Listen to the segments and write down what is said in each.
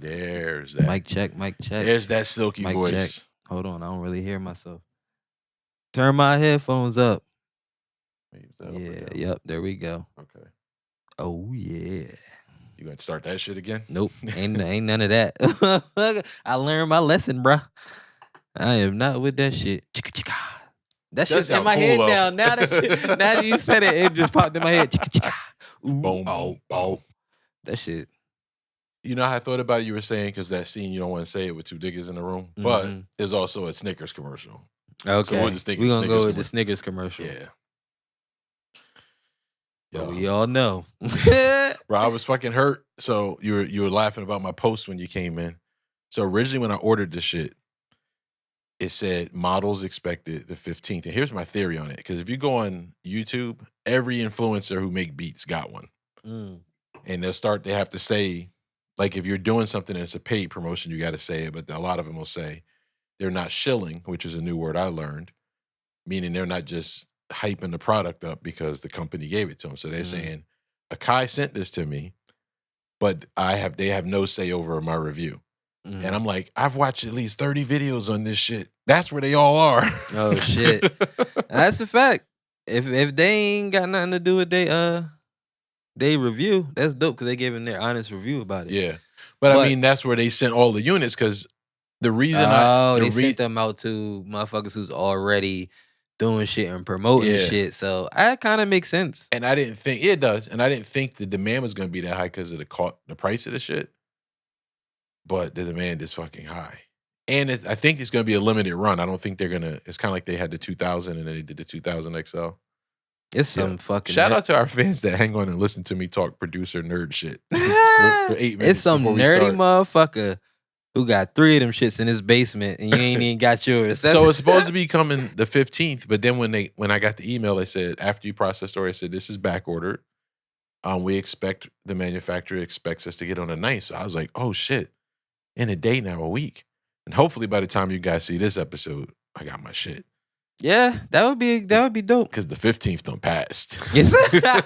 There's that. Mic check. There's that silky Mic voice. check. Hold on, I don't really hear myself. Turn my headphones up. Yep, there we go. Okay. Oh yeah. You gonna start that shit again? Nope, ain't none of that. I learned my lesson, bruh. I am not with that shit. Chicka chicka. That shit's in my head now. Now that you said it, it just popped in my head. Chicka chicka. Boom, boom. That shit. You know how I thought about it? You were saying because that scene you don't want to say it with two diggers in the room, but there's also a Snickers commercial. Okay, so we'll just think we're gonna go with the Snickers commercial. Yeah. But we all know. Bro, I was fucking hurt. So you were laughing about my post when you came in. So originally when I ordered this shit, it said models expected the 15th. And here's my theory on it. Because if you go on YouTube, every influencer who make beats got one. And they have to say, like if you're doing something and it's a paid promotion, you got to say it. But a lot of them will say they're not shilling, which is a new word I learned, meaning they're not just hyping the product up because the company gave it to them. So they're saying, Akai sent this to me, but they have no say over my review. And I'm like, I've watched at least 30 videos on this shit. That's where they all are. Oh shit. That's a fact. If they ain't got nothing to do with they review, that's dope because they gave them their honest review about it. Yeah. But I mean, that's where they sent all the units because the reason they sent them out to motherfuckers who's already doing shit and promoting shit. So that kind of makes sense. And I didn't think it does. And I didn't think the demand was going to be that high because of the price of the shit. But the demand is fucking high. And I think it's going to be a limited run. I don't think they're going to, it's kind of like they had the 2000 and then they did the 2000 XL. It's some fucking... Shout out to our fans that hang on and listen to me talk producer nerd shit for 8 minutes. It's some nerdy motherfucker who got 3 of them shits in his basement and you ain't even got yours. So it's supposed to be coming the 15th, but then when I got the email, they said, after you processed order, I said, this is back ordered. We expect, the manufacturer expects us to get on the 9th. So I was like, oh shit, in a day now, a week. And hopefully by the time you guys see this episode, I got my shit. Yeah, that would be dope. Because the 15th done passed. Yes. The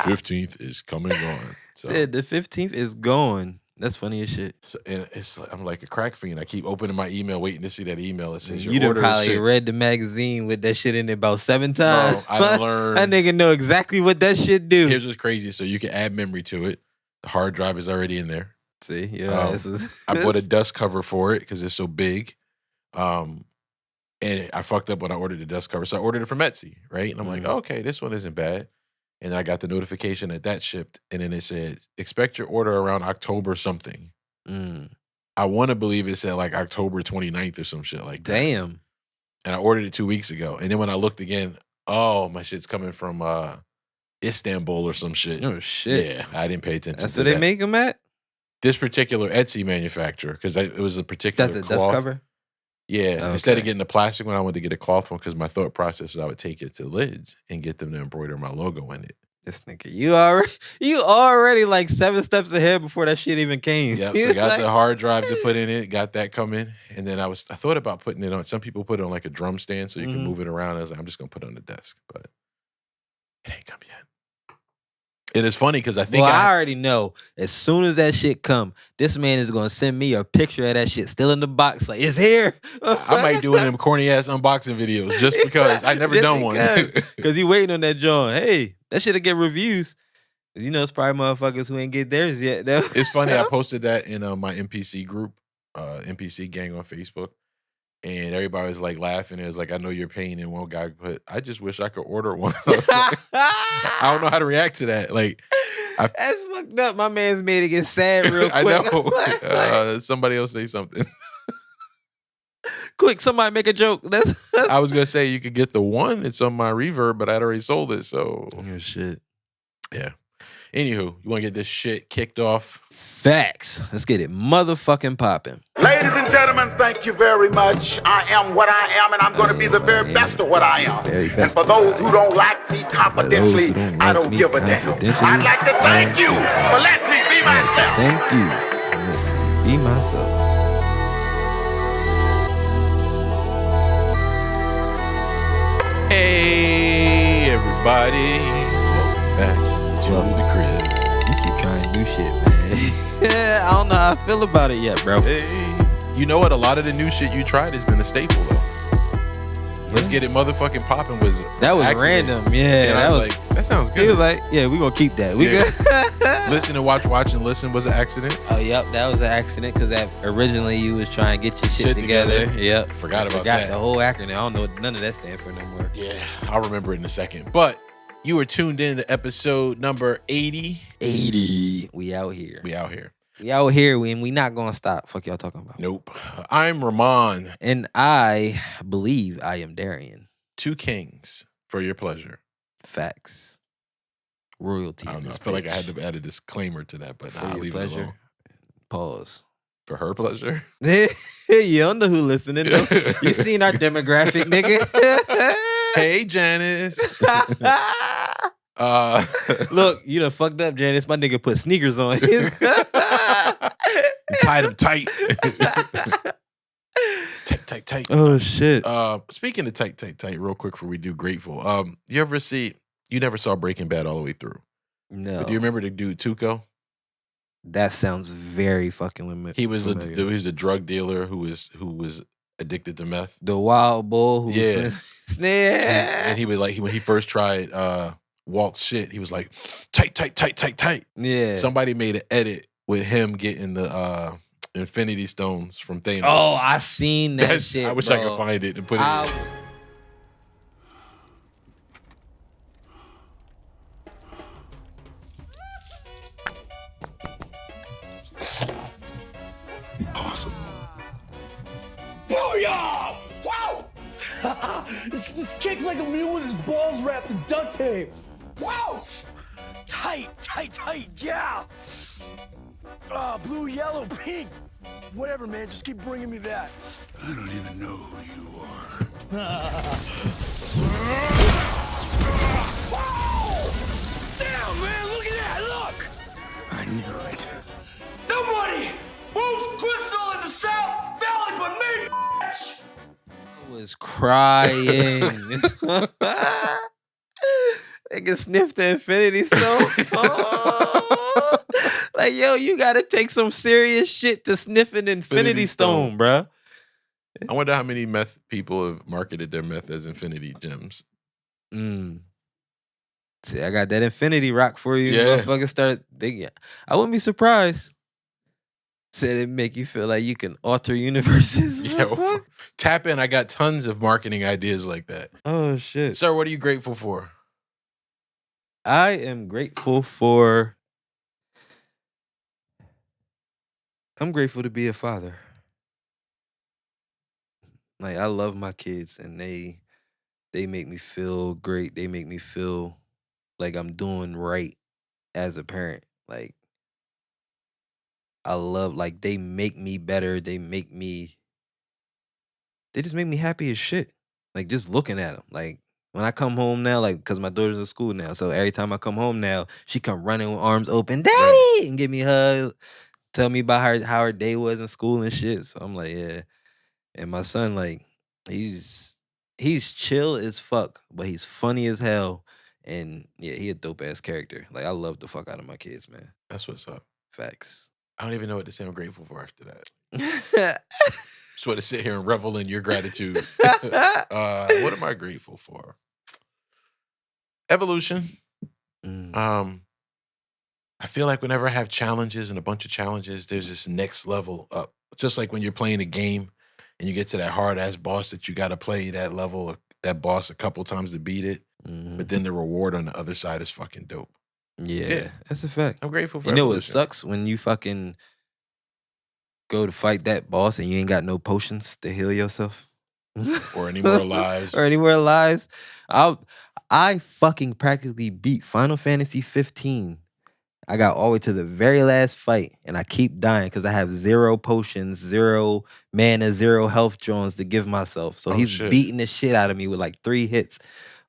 15th is coming on. So. Yeah, the 15th is gone. That's funny as shit. So, and I'm like a crack fiend. I keep opening my email, waiting to see that email. It says you done probably read the magazine with that shit in it about 7 times. Bro, I learned. That nigga know exactly what that shit do. Here's what's crazy. So you can add memory to it. The hard drive is already in there. See, yeah. I bought a dust cover for it because it's so big. And I fucked up when I ordered the dust cover. So I ordered it from Etsy, right? And I'm like, okay, this one isn't bad. And then I got the notification that shipped. And then it said, expect your order around October something. I want to believe it said like October 29th or some shit like that. Damn. And I ordered it 2 weeks ago. And then when I looked again, oh, my shit's coming from Istanbul or some shit. Oh, shit. Yeah, I didn't pay attention That's to where they make them at? This particular Etsy manufacturer, because it was a particular That's the cloth. dust cover? Yeah. Okay. Instead of getting the plastic one, I wanted to get a cloth one because my thought process is I would take it to Lids and get them to embroider my logo in it. This nigga, you already like 7 steps ahead before that shit even came. Yep. So I got the hard drive to put in it, got that coming. And then I thought about putting it on, some people put it on like a drum stand so you can move it around. I was like, I'm just going to put it on the desk, but it ain't come yet. And it's funny because I think I already know as soon as that shit come, this man is gonna send me a picture of that shit still in the box. Like, it's here. I might do one of them corny ass unboxing videos just because I never done one. Because he waiting on that John. Hey, that shit'll get reviews. You know, it's probably motherfuckers who ain't get theirs yet. Though. It's funny. I posted that in my NPC group, NPC gang on Facebook. And everybody was like laughing. It was like, I know your pain. And one guy put, I just wish I could order one. I don't know how to react to that. Like, that's fucked up. My man's made it get sad real quick. I know. Somebody else say something. Quick, somebody make a joke. I was going to say you could get the one. It's on my Reverb, but I'd already sold it. So. Oh, shit. Yeah. Anywho, you want to get this shit kicked off? Facts. Let's get it motherfucking popping. Ladies and gentlemen, thank you very much. I am what I am, and I'm going to be the very best of what I am. And for those who don't like me confidentially, I don't give a damn. I'd like to thank you for letting me be myself. Thank you for letting me be myself. Hey, everybody. Welcome back to the crib. You keep trying new shit, man. I don't know how I feel about it yet, bro. Hey. You know what? A lot of the new shit you tried has been a staple, though. Let's get it motherfucking popping that was random, yeah. And I was like, that sounds good. He was like, yeah, we gonna keep that. We good. Listen and watch and listen was an accident. Oh, yep, that was an accident because originally you was trying to get your shit together. Yep, forgot that. The whole acronym. I don't know what none of that stand for no more. Yeah, I'll remember it in a second. But you were tuned in to episode number 80. 80. We out here. We out here. And we not gonna stop. Fuck y'all talking about. Nope. I'm Rahmonn. And I believe I am Darien. Two kings for your pleasure. Facts. Royalty. I don't know. I feel like I had to add a disclaimer to that, but I'll leave it alone. Pause. For her pleasure? You don't know who listening though. You seen our demographic, nigga. Hey, Janice. Look, you done fucked up, Janice. My nigga put sneakers on. Tied him tight. Tight. Oh shit. Speaking of tight, real quick before we do Grateful. You never saw Breaking Bad all the way through? No. But do you remember the dude Tuco? That sounds very fucking familiar. He was the drug dealer who was addicted to meth. The wild bull who was and he was like when he first tried Walt's shit, he was like tight. Yeah. Somebody made an edit with him getting the Infinity Stones from Thanos. Oh, I seen that shit. I wish I could find it and put it in. Awesome. Booyah! Wow! This kicks like a mule with his balls wrapped in duct tape. Wow! Tight, yeah! Blue, yellow, pink. Whatever, man, just keep bringing me that. I don't even know who you are. Wow! Damn, man, look at that, look! I knew it. Nobody moves crystal in the South Valley but me, bitch! I was crying. Nigga sniffed the Infinity Stone. Oh. Like, yo, you gotta take some serious shit to sniff an Infinity Stone, bruh. I wonder how many meth people have marketed their meth as Infinity Gems. See, I got that Infinity Rock for you. Yeah. Motherfuckers start thinking. I wouldn't be surprised. Said it make you feel like you can alter universes. Yeah, tap in. I got tons of marketing ideas like that. Oh, shit. Sir, what are you grateful for? I am grateful for... I'm grateful to be a father. Like, I love my kids, and they make me feel great. They make me feel like I'm doing right as a parent. Like, I love, like, they make me better. They just make me happy as shit. Like, just looking at them. Like, when I come home now, like, because my daughter's in school now, so every time I come home now, she come running with arms open, Daddy, and give me a hug, tell me about how her day was in school and shit. So I'm like, yeah. And my son, like, he's chill as fuck, but he's funny as hell. And yeah, he a dope ass character. Like, I love the fuck out of my kids, man. That's what's up. Facts. I don't even know what to say. I'm grateful for after that. Just want to sit here and revel in your gratitude. What am I grateful for? Evolution. I feel like whenever I have challenges and a bunch of challenges, there's this next level up. Just like when you're playing a game and you get to that hard ass boss that you got to play that level, that boss a couple times to beat it. But then the reward on the other side is fucking dope. Yeah, that's a fact. I'm grateful for You know what evolution. sucks? When you fucking go to fight that boss and you ain't got no potions to heal yourself. Or any more lives. Or any more lives. I fucking practically beat Final Fantasy 15. I got all the way to the very last fight, and I keep dying because I have 0 potions, 0 mana, 0 health drones to give myself. So he's beating the shit out of me with like 3 hits.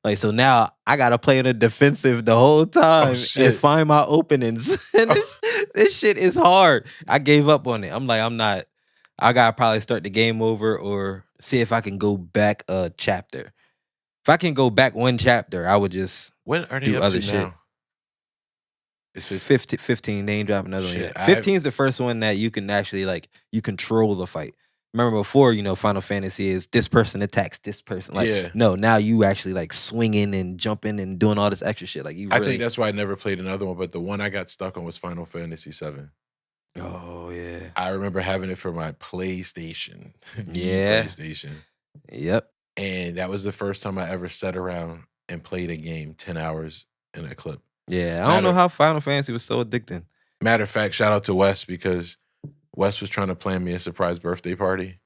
Like, so now I gotta play in a defensive the whole time and find my openings. And this shit is hard. I gave up on it. I'm like, I gotta probably start the game over or see if I can go back a chapter. If I can go back 1 chapter, I would just when are they do up other to shit. Now? It's 15. They ain't dropping another one yet. 15 is the first one that you can actually like you control the fight. Remember before, Final Fantasy is this person attacks this person. Like, no, now you actually like swinging and jumping and doing all this extra shit. Like I think that's why I never played another one. But the one I got stuck on was Final Fantasy 7. Oh yeah, I remember having it for my PlayStation. PlayStation. Yep. And that was the first time I ever sat around and played a game 10 hours in a clip. Yeah, I don't know how Final Fantasy was so addicting. Matter of fact, shout out to Wes because Wes was trying to plan me a surprise birthday party.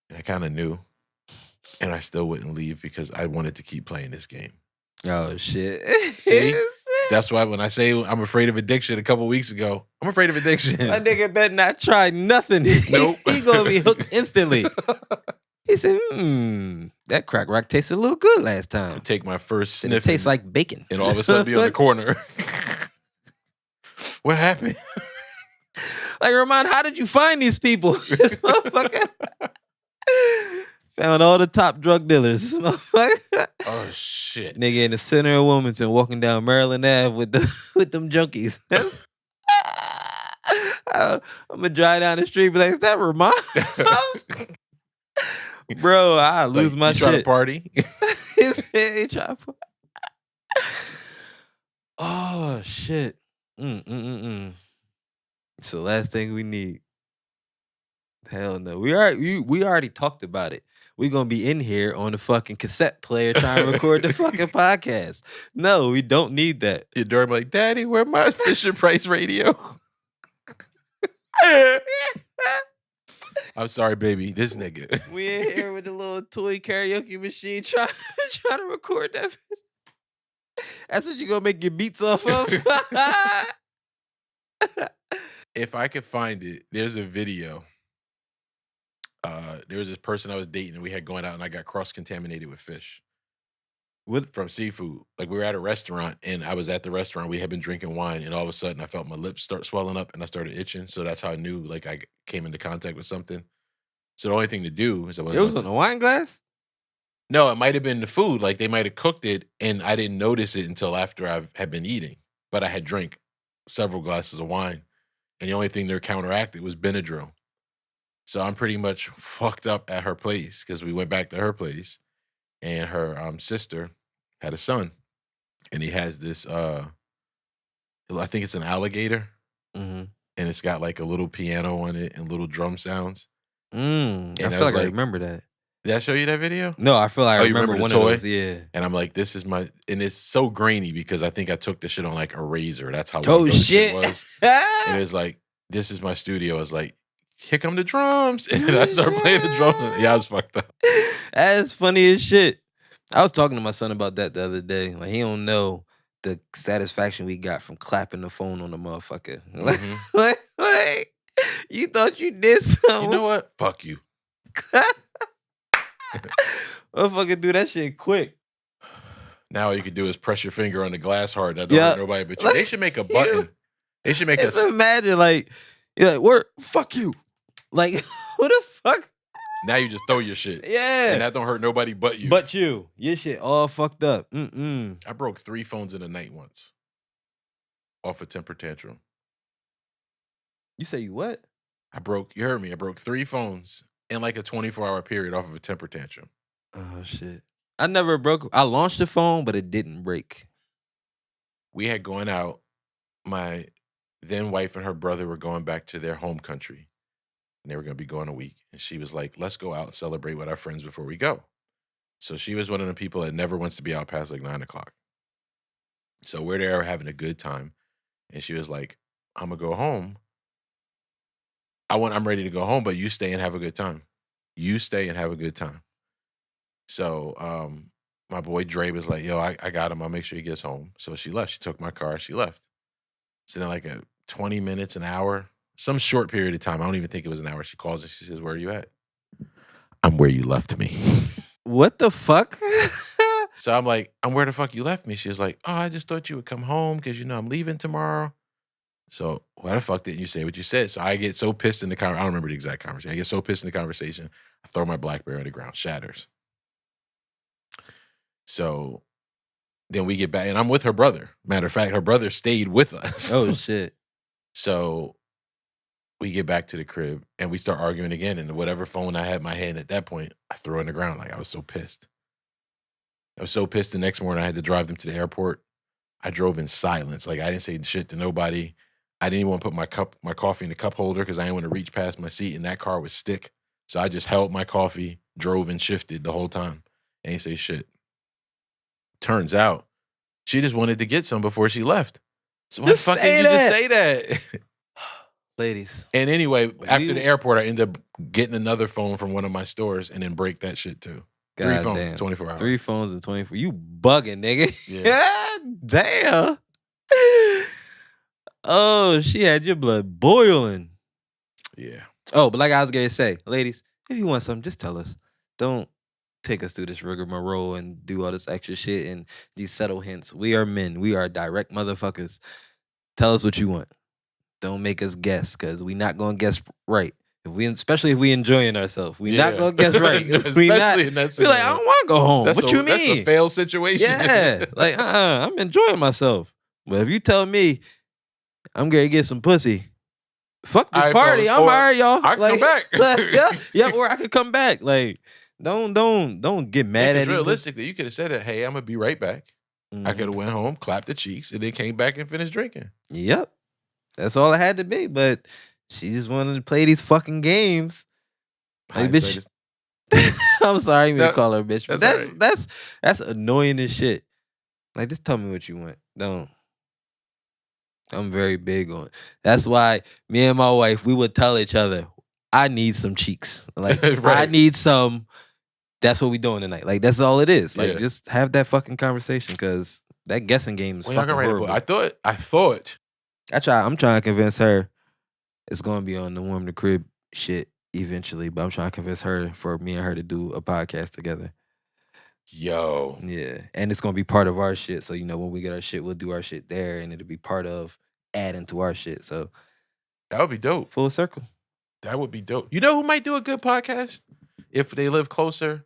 And I kind of knew. And I still wouldn't leave because I wanted to keep playing this game. Oh, shit. See? That's why when I say I'm afraid of addiction a couple weeks ago, I'm afraid of addiction. That nigga better not try nothing. Nope. He gonna be hooked instantly. He said, that crack rock tasted a little good last time. I'd take my first sniff. It tastes like bacon. And all of a sudden be on the corner. What happened? Like, Rahmonn, how did you find these people? This motherfucker found all the top drug dealers. This motherfucker. Oh, shit. Nigga in the center of Wilmington walking down Maryland Ave with them junkies. I'm going to drive down the street and be like, is that Rahmonn? Bro, I lose my shit. Try to party? He try to party. Oh, shit. It's the last thing we need. Hell no. We already talked about it. We're going to be in here on the fucking cassette player trying to record the fucking podcast. No, we don't need that. Your daughter be like, Daddy, where my Fisher Price radio? I'm sorry, baby. This nigga. We in here with the little toy karaoke machine trying to record that. That's what you going to make your beats off of? If I could find it, there's a video. There was this person I was dating and we had gone out and I got cross-contaminated with fish. From seafood. Like we were at a restaurant and I was at the restaurant. We had been drinking wine and all of a sudden I felt my lips start swelling up and I started itching. So that's how I knew like I came into contact with something. So the only thing to do is it was on a wine glass? No, it might have been the food. Like they might have cooked it and I didn't notice it until after I had been eating. But I had drank several glasses of wine. And the only thing to counteract it was Benadryl. So I'm pretty much fucked up at her place because we went back to her place and her sister had a son. And he has this, I think it's an alligator. Mm-hmm. And it's got like a little piano on it and little drum sounds. I feel like I remember that. Did I show you that video? No, I feel like I remember one toy? of those. Yeah. And I'm like, this is my, and it's so grainy because I think I took the shit on like a razor. That's how shit was. And it was like, this is my studio. I was like, here come the drums. And I started playing the drums. Yeah, I was fucked up. That's funny as shit. I was talking to my son about that the other day. Like, he don't know the satisfaction we got from clapping the phone on the motherfucker. Mm-hmm. like, you thought you did something. You know what? Fuck you. Motherfucker do that shit quick. Now all you can do is press your finger on the glass hard. That don't hurt nobody but you. They should make a button. They should make a... Imagine, like, you're like, where? Fuck you. Like, what the fuck? Now you just throw your shit. Yeah. And that don't hurt nobody but you. But you. Your shit all fucked up. I broke 3 phones in a night once. Off a temper tantrum. You say you what? You heard me. I broke 3 phones in like a 24-hour period off of a temper tantrum. Oh, shit. I launched the phone, but it didn't break. We had gone out. My then wife and her brother were going back to their home country. And they were going to be gone a week. And she was like, let's go out and celebrate with our friends before we go. So she was one of the people that never wants to be out past like 9 o'clock. So we're there having a good time. And she was like, I'm going to go home. I'm ready to go home, but you stay and have a good time. You stay and have a good time. So my boy Dre was like, yo, I got him. I'll make sure he gets home. So she left. She took my car. She left. So then like 20 minutes, an hour, some short period of time. I don't even think it was an hour. She calls and she says, where are you at? I'm where you left me. What the fuck? So I'm like, I'm where the fuck you left me? She was like, oh, I just thought you would come home because, I'm leaving tomorrow. So why the fuck didn't you say what you said? So I get so pissed in the conversation. I don't remember the exact conversation. I get so pissed in the conversation. I throw my BlackBerry on the ground, shatters. So then we get back, and I'm with her brother. Matter of fact, her brother stayed with us. Oh shit! So we get back to the crib and we start arguing again. And whatever phone I had in my hand at that point, I threw it in the ground. Like I was so pissed. The next morning I had to drive them to the airport. I drove in silence. Like I didn't say shit to nobody. I didn't even want to put my coffee in the cup holder because I didn't want to reach past my seat and that car was stick. So I just held my coffee, drove and shifted the whole time. Ain't say shit. Turns out she just wanted to get some before she left. So why the fuck did you just say that? Ladies. And anyway, after the airport, I ended up getting another phone from one of my stores and then break that shit too. God 3 phones, damn. 24 hours. 3 phones in 24. You bugging, nigga. Yeah. Damn. Oh, she had your blood boiling. Yeah. Oh, but like I was going to say, ladies, if you want something, just tell us. Don't take us through this rigmarole and do all this extra shit and these subtle hints. We are men. We are direct motherfuckers. Tell us what you want. Don't make us guess, because we not going to guess right. Especially if we enjoying ourselves. We not going to guess right. Especially in that scenario. Like, I don't want to go home. What you mean? That's a failed situation. Yeah. Like, I'm enjoying myself. But if you tell me I'm going to get some pussy, fuck this party. I'm all right, y'all. I can come back. Yeah, or I could come back. Like, don't get mad at me. Realistically, you could have said that, hey, I'm going to be right back. Mm-hmm. I could have went home, clapped the cheeks, and then came back and finished drinking. Yep. That's all it had to be. But she just wanted to play these fucking games. Like, bitch. I'm sorry, I didn't mean to call her a bitch. But that's annoying as shit. Like, just tell me what you want. Don't. I'm very big on it. That's why me and my wife, we would tell each other, I need some cheeks. Like, right. I need some. That's what we doing tonight. Like, that's all it is. Like, just have that fucking conversation, because that guessing game is fucking horrible. I thought. I'm trying to convince her it's going to be on the Warm the Crib shit eventually, but I'm trying to convince her for me and her to do a podcast together. Yo. Yeah. And it's going to be part of our shit. So, when we get our shit, we'll do our shit there, and it'll be part of adding to our shit. So that would be dope. Full circle. That would be dope. You know who might do a good podcast if they live closer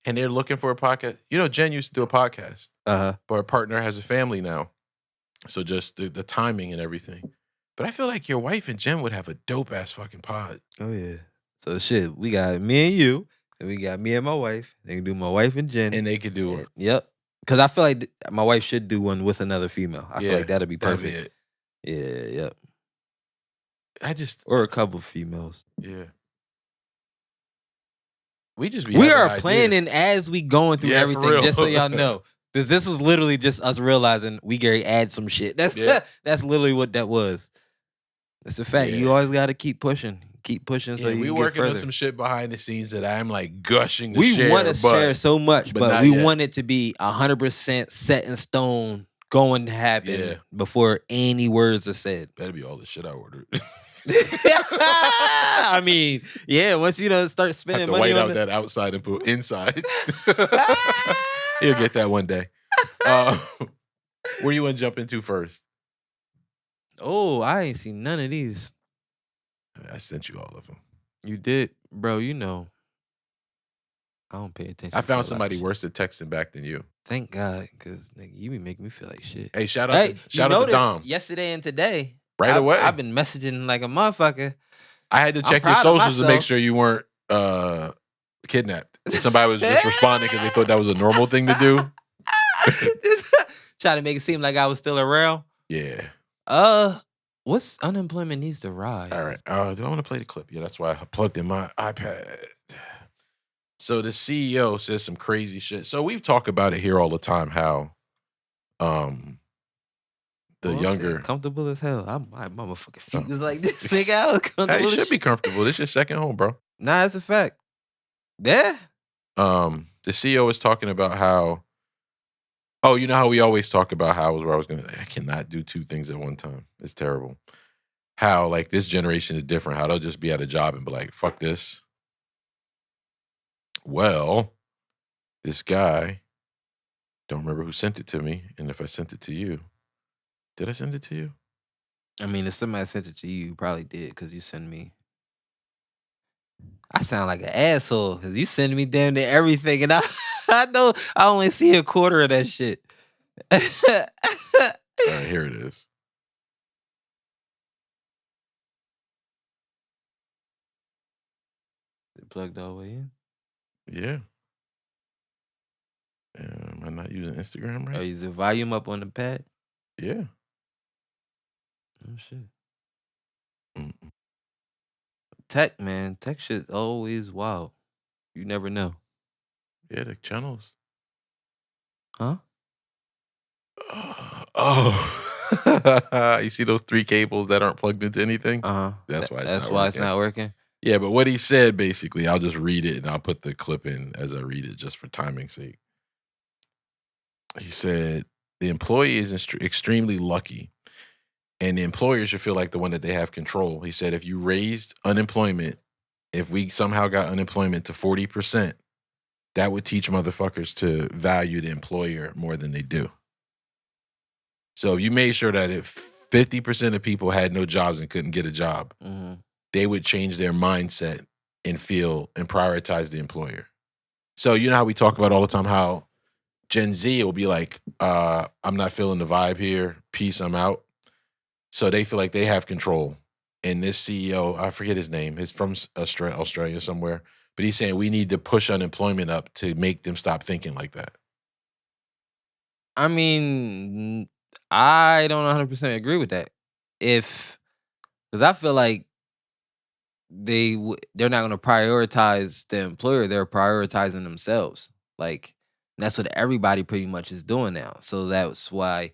and they're looking for a podcast? Jen used to do a podcast. Uh-huh. But her partner has a family now. So just the timing and everything. But I feel like your wife and Jen would have a dope-ass fucking pod. Oh, yeah. So, shit, we got me and you, and we got me and my wife. They can do my wife and Jen. And they could do it. Yep. Because I feel like my wife should do one with another female. I feel like that'd be perfect. Yep. Or a couple females. Yeah. We are planning as we going through everything, just so y'all know. Because this was literally just us realizing we Gary add some shit. That's literally what that was. That's the fact. You always got to keep pushing. Keep pushing so you can get further. We working on some shit behind the scenes that I'm like gushing to share. We want to share so much, but we want it to be 100% set in stone, going to happen before any words are said. That'll be all the shit I ordered. I mean, once start spending money on out that outside and put inside. He'll get that one day. Where you want to jump into first? Oh, I ain't seen none of these. I sent you all of them. You did? Bro, I don't pay attention. I found somebody worse at texting back than you. Thank God, because you be making me feel like shit. Hey, shout out to Dom. Yesterday and today. Right away. I've been messaging like a motherfucker. I had to check your socials to make sure you weren't kidnapped. Somebody was just responding because they thought that was a normal thing to do. Trying to make it seem like I was still around. Yeah. What's unemployment needs to rise? All right. Do I want to play the clip? Yeah, that's why I plugged in my iPad. So the CEO says some crazy shit. So we talk about it here all the time, how younger comfortable as hell. My motherfucking feet was like this. Nigga, I was comfortable. Hey, you should be comfortable. This is your second home, bro. Nah, it's a fact. Yeah. The CEO is talking about how. Oh, you know how we always talk about how I cannot do 2 things at one time. It's terrible. How like this generation is different. How they'll just be at a job and be like, fuck this. Well, this guy, don't remember who sent it to me. And if I sent it to you, did I send it to you? I mean, if somebody sent it to you, you probably did, because you send me. I sound like an asshole because you send me damn near everything, and I know I only see a quarter of that shit. All right, here it is. It plugged all the way in? Yeah. Am I not using Instagram right? Oh, is the volume up on the pad? Yeah. Oh, shit. Mm-mm. Tech, man. Tech shit always wild. You never know. Yeah, the channels. Huh? Oh. You see those 3 cables that aren't plugged into anything? Uh-huh. That's why it's not working. Yeah, but what he said, basically, I'll just read it and I'll put the clip in as I read it just for timing's sake. He said, the employee is extremely lucky and the employer should feel like the one that they have control. He said, if you raised unemployment, if we somehow got unemployment to 40%, that would teach motherfuckers to value the employer more than they do. So if you made sure that if 50% of people had no jobs and couldn't get a job, they would change their mindset and feel and prioritize the employer. So you know how we talk about all the time how Gen Z will be like, I'm not feeling the vibe here. Peace, I'm out. So they feel like they have control. And this CEO, I forget his name, he's from Australia somewhere, but he's saying we need to push unemployment up to make them stop thinking like that. I mean, I don't 100% agree with that. Because I feel like they're not going to prioritize the employer, they're prioritizing themselves. Like, that's what everybody pretty much is doing now. So that's why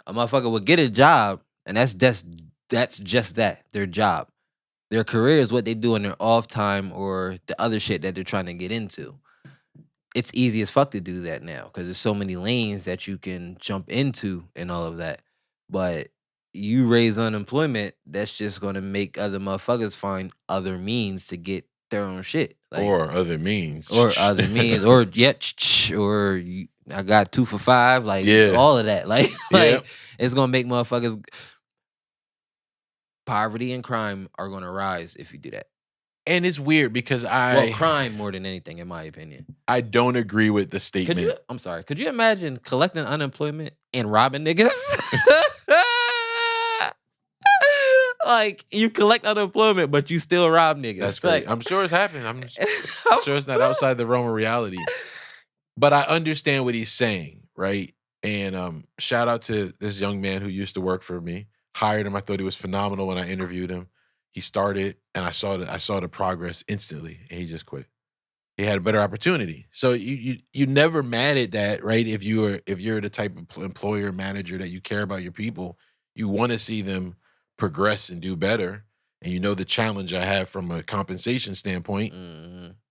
a motherfucker would get a job, and that's just that, their job. Their career is what they do in their off time or the other shit that they're trying to get into. It's easy as fuck to do that now because there's so many lanes that you can jump into and all of that. But you raise unemployment, that's just gonna make other motherfuckers find other means to get their own shit. Or other means. Or I got 2 for $5, all of that. It's gonna make motherfuckers. Poverty and crime are gonna rise if you do that. And it's weird because crime more than anything, in my opinion. I don't agree with the statement. I'm sorry. Could you imagine collecting unemployment and robbing niggas? Like, you collect unemployment, but you still rob niggas. That's great. I'm sure it's happening. I'm sure it's not outside the realm of reality. But I understand what he's saying, right? And shout out to this young man who used to work for me. Hired him. I thought he was phenomenal when I interviewed him. He started, and I saw the progress instantly, and he just quit. He had a better opportunity. So you never mad at that, right? If you're the type of employer manager that you care about your people, you want to see them progress and do better. And you know the challenge I have from a compensation standpoint,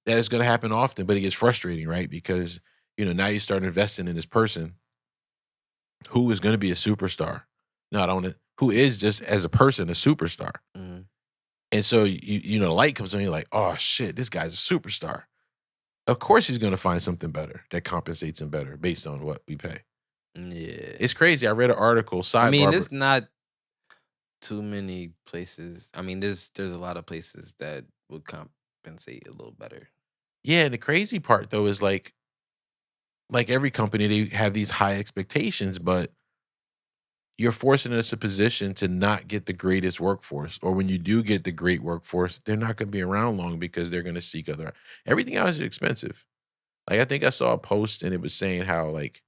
that is going to happen often, but it gets frustrating, right? Because now you start investing in this person who is going to be a superstar. Who is just as a person a superstar. And so the light comes on, you're like, oh shit, this guy's a superstar. Of course he's gonna find something better that compensates him better based on what we pay. Yeah. It's crazy. I read an article, there's not too many places. There's a lot of places that would compensate a little better. Yeah, and the crazy part though is like every company, they have these high expectations, but you're forcing us a position to not get the greatest workforce. Or when you do get the great workforce, they're not going to be around long because they're going to seek everything else is expensive. Like, I think I saw a post and it was saying how like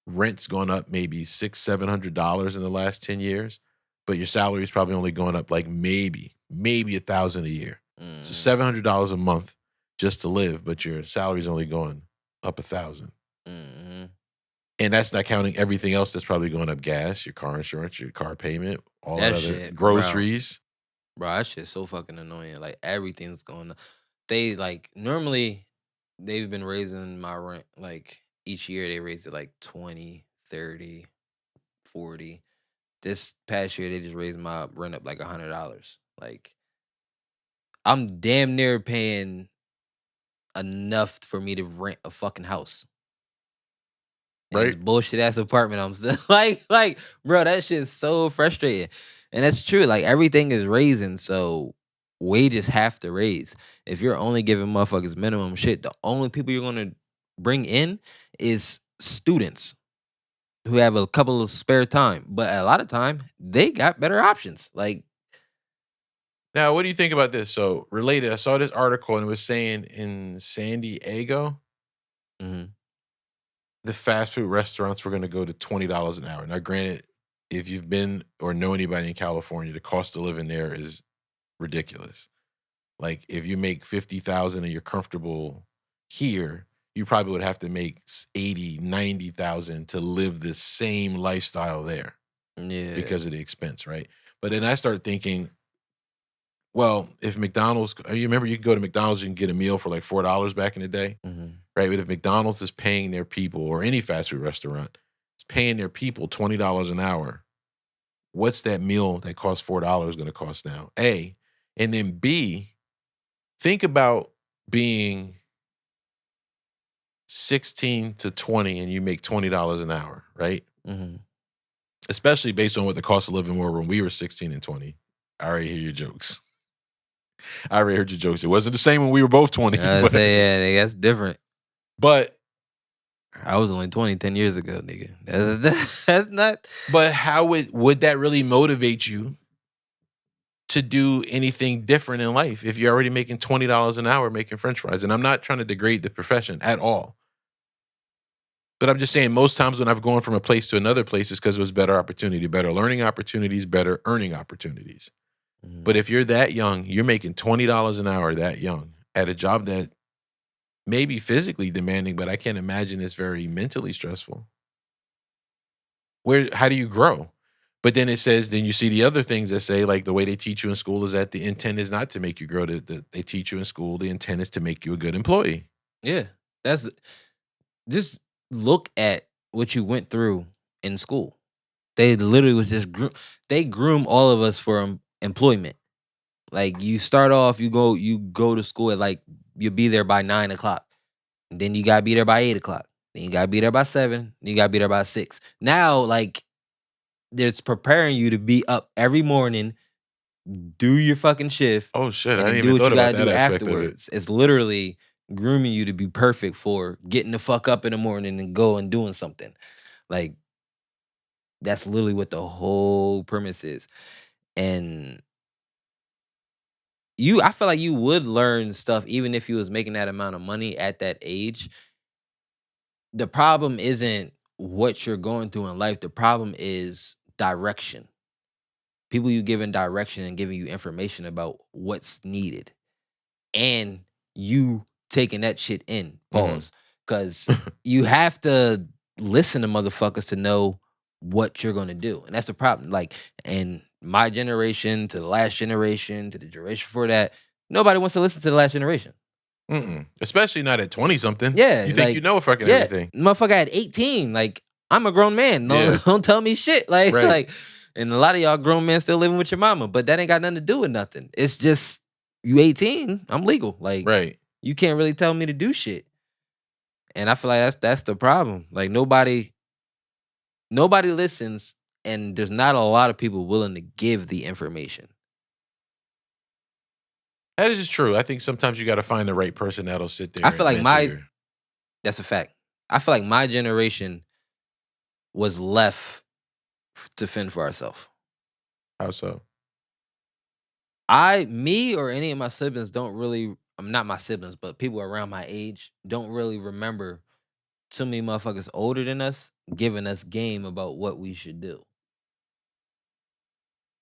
rent's gone up maybe $600-700 in the last 10 years, but your salary is probably only going up like maybe $1,000 a year. So $700 a month just to live, but your salary is only going up $1,000. And that's not counting everything else that's probably going up: gas, your car insurance, your car payment, all that other shit, groceries. Bro, that shit's so fucking annoying. Like, everything's going up. They normally they've been raising my rent like each year they raise it like 20, 30, 40. This past year they just raised my rent up like $100. Like, I'm damn near paying enough for me to rent a fucking house. Right. This bullshit ass apartment I'm still like, bro, that shit is so frustrating. And that's true. Like, everything is raising, so wages have to raise. If you're only giving motherfuckers minimum shit, the only people you're gonna bring in is students. who have a couple of spare time, but a lot of time they got better options. Like, now, what do you think about this? So related, I saw this article and it was saying in San Diego, mhm, the fast food restaurants were going to go to $20 an hour. Now, granted, if you've been or know anybody in California, the cost of living there is ridiculous. Like if you make 50,000 and you're comfortable here, you probably would have to make 80, 90,000 to live the same lifestyle there yeah, because of the expense, right? But then I started thinking, well, if McDonald's, you remember you could go to McDonald's, you can get a meal for like $4 back in the day, mhm, right? But if McDonald's is paying their people, or any fast food restaurant is paying their people $20 an hour, what's that meal that costs $4 going to cost now? A, and then B, think about being 16 to 20 and you make $20 an hour, right? mhm. Especially based on what the cost of living were when we were 16 and 20. I already hear your jokes. I already heard your jokes. It wasn't the same when we were both 20. I say, yeah, that's different. But I was only 20 10 years ago, nigga. That's not. But how would that really motivate you to do anything different in life if you're already making $20 an hour making French fries? And I'm not trying to degrade the profession at all. But I'm just saying, most times when I've gone from a place to another place, it's because it was better opportunity, better learning opportunities, better earning opportunities. Mhm. But if you're that young, you're making $20 an hour that young at a job that may be physically demanding, but I can't imagine it's very mentally stressful. How do you grow? But then it says, then you see the other things that say, like the way they teach you in school is that the intent is not to make you grow. They teach you in school, the intent is to make you a good employee. Yeah, that's just look at what you went through in school. They literally was just they groom all of us for employment. Like you start off, you go to school at like you'll be there by 9 o'clock. And then you gotta be there by 8 o'clock. Then you gotta be there by 7. Then you gotta be there by 6. Now, like, it's preparing you to be up every morning, do your fucking shift, Oh shit, and I then didn't do even what thought you about gotta that do aspect of it. afterwards. It's literally grooming you to be perfect for getting the fuck up in the morning and go and doing something. Like, that's literally what the whole premise is. And I feel like you would learn stuff even if you was making that amount of money at that age. The problem isn't what you're going through in life. The problem is direction. People you giving direction and giving you information about what's needed. And you taking that shit in. Pause. Because you have to listen to motherfuckers to know what you're gonna do. And that's the problem. Like, and my generation to the last generation to the generation before that, nobody wants to listen to the last generation. Especially not at 20 something. Yeah. You think like, you know fucking yeah, everything. motherfucker at 18. Like, I'm a grown man. No, Yeah. don't tell me shit. Like, Right. like, and a lot of y'all grown men still living with your mama, but that ain't got nothing to do with nothing. It's just you 18, I'm legal. Like, Right. you can't really tell me to do shit. And I feel like that's the problem. Like nobody listens, and there's not a lot of people willing to give the information. That is true. I think sometimes you got to find the right person that'll sit there. I feel and like mentor you. that's a fact. I feel like my generation was left to fend for ourselves. How so? Me or any of my siblings don't really, not my siblings, but people around my age don't really remember too many motherfuckers older than us giving us game about what we should do.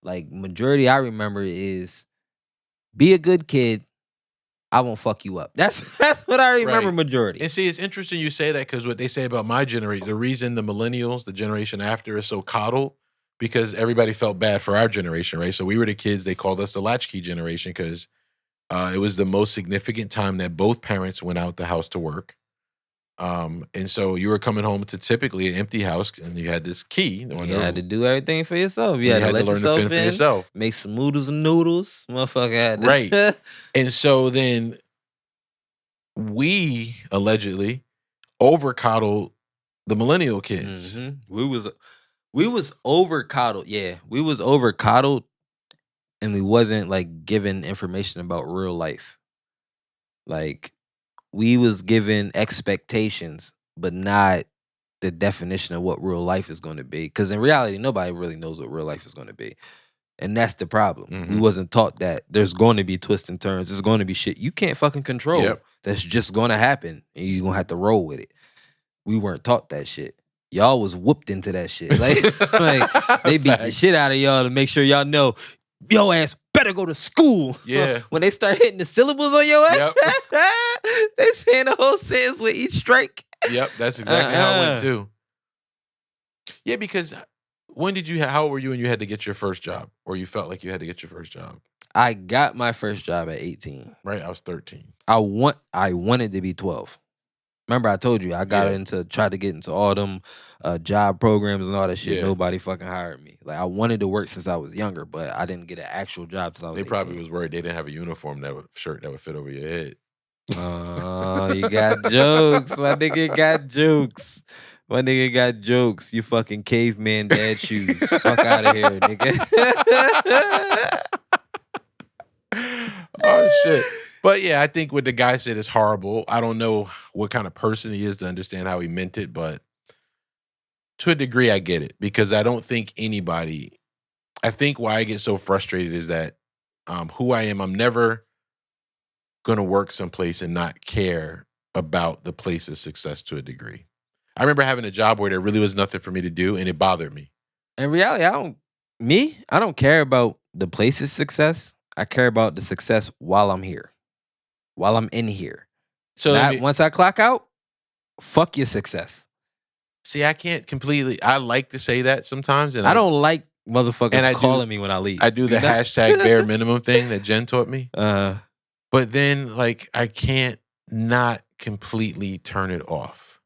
Like majority I remember is be a good kid. I won't fuck you up. That's what I remember. Right. Majority. And see, it's interesting you say that because what they say about my generation, the reason the millennials, the generation after, is so coddled, because everybody felt bad for our generation, right? So we were the kids, they called us the latchkey generation because it was the most significant time that both parents went out the house to work. And so you were coming home to typically an empty house and you had this key. You had to do everything for yourself. You had to let learn yourself to fend for yourself. Make some noodles and noodles. Motherfucker had to. Right. And so then we allegedly over coddled the millennial kids. We was over coddled. Yeah, we was over coddled, and we wasn't like given information about real life. Like we was given expectations, but not the definition of what real life is going to be. Because in reality, nobody really knows what real life is going to be. And that's the problem. We wasn't taught that there's going to be twists and turns. There's going to be shit you can't fucking control. That's just going to happen. And you're going to have to roll with it. We weren't taught that shit. Y'all was whooped into that shit. Like they beat the shit out of y'all to make sure y'all know your ass better go to school. Yeah. When they start hitting the syllables on your ass, they saying the whole sentence with each strike. Yep, that's exactly how it went too. Yeah, because how old were you when you had to get your first job? Or you felt like you had to get your first job? I got my first job at 18. Right, I was 13. I wanted to be 12. Remember, I told you I tried to get into all them job programs and all that shit. Nobody fucking hired me. Like I wanted to work since I was younger, but I didn't get an actual job till I was 18. They probably was worried they didn't have a uniform shirt that would fit over your head. Oh, you got jokes. My nigga got jokes. My nigga got jokes. You fucking caveman dad shoes. Fuck out of here, nigga. Oh shit. But yeah, I think what the guy said is horrible. I don't know what kind of person he is to understand how he meant it, but to a degree I get it. Because I don't think I think why I get so frustrated is that who I am, I'm never gonna work someplace and not care about the place's success to a degree. I remember having a job where there really was nothing for me to do and it bothered me. In reality, I don't care about the place's success. I care about the success while I'm here. While I'm in here. So once I clock out, fuck your success. See, I can't completely. I like to say that sometimes, and I don't like motherfuckers calling me when I leave. I do the hashtag bare minimum thing that Jen taught me. But then, like, I can't not completely turn it off.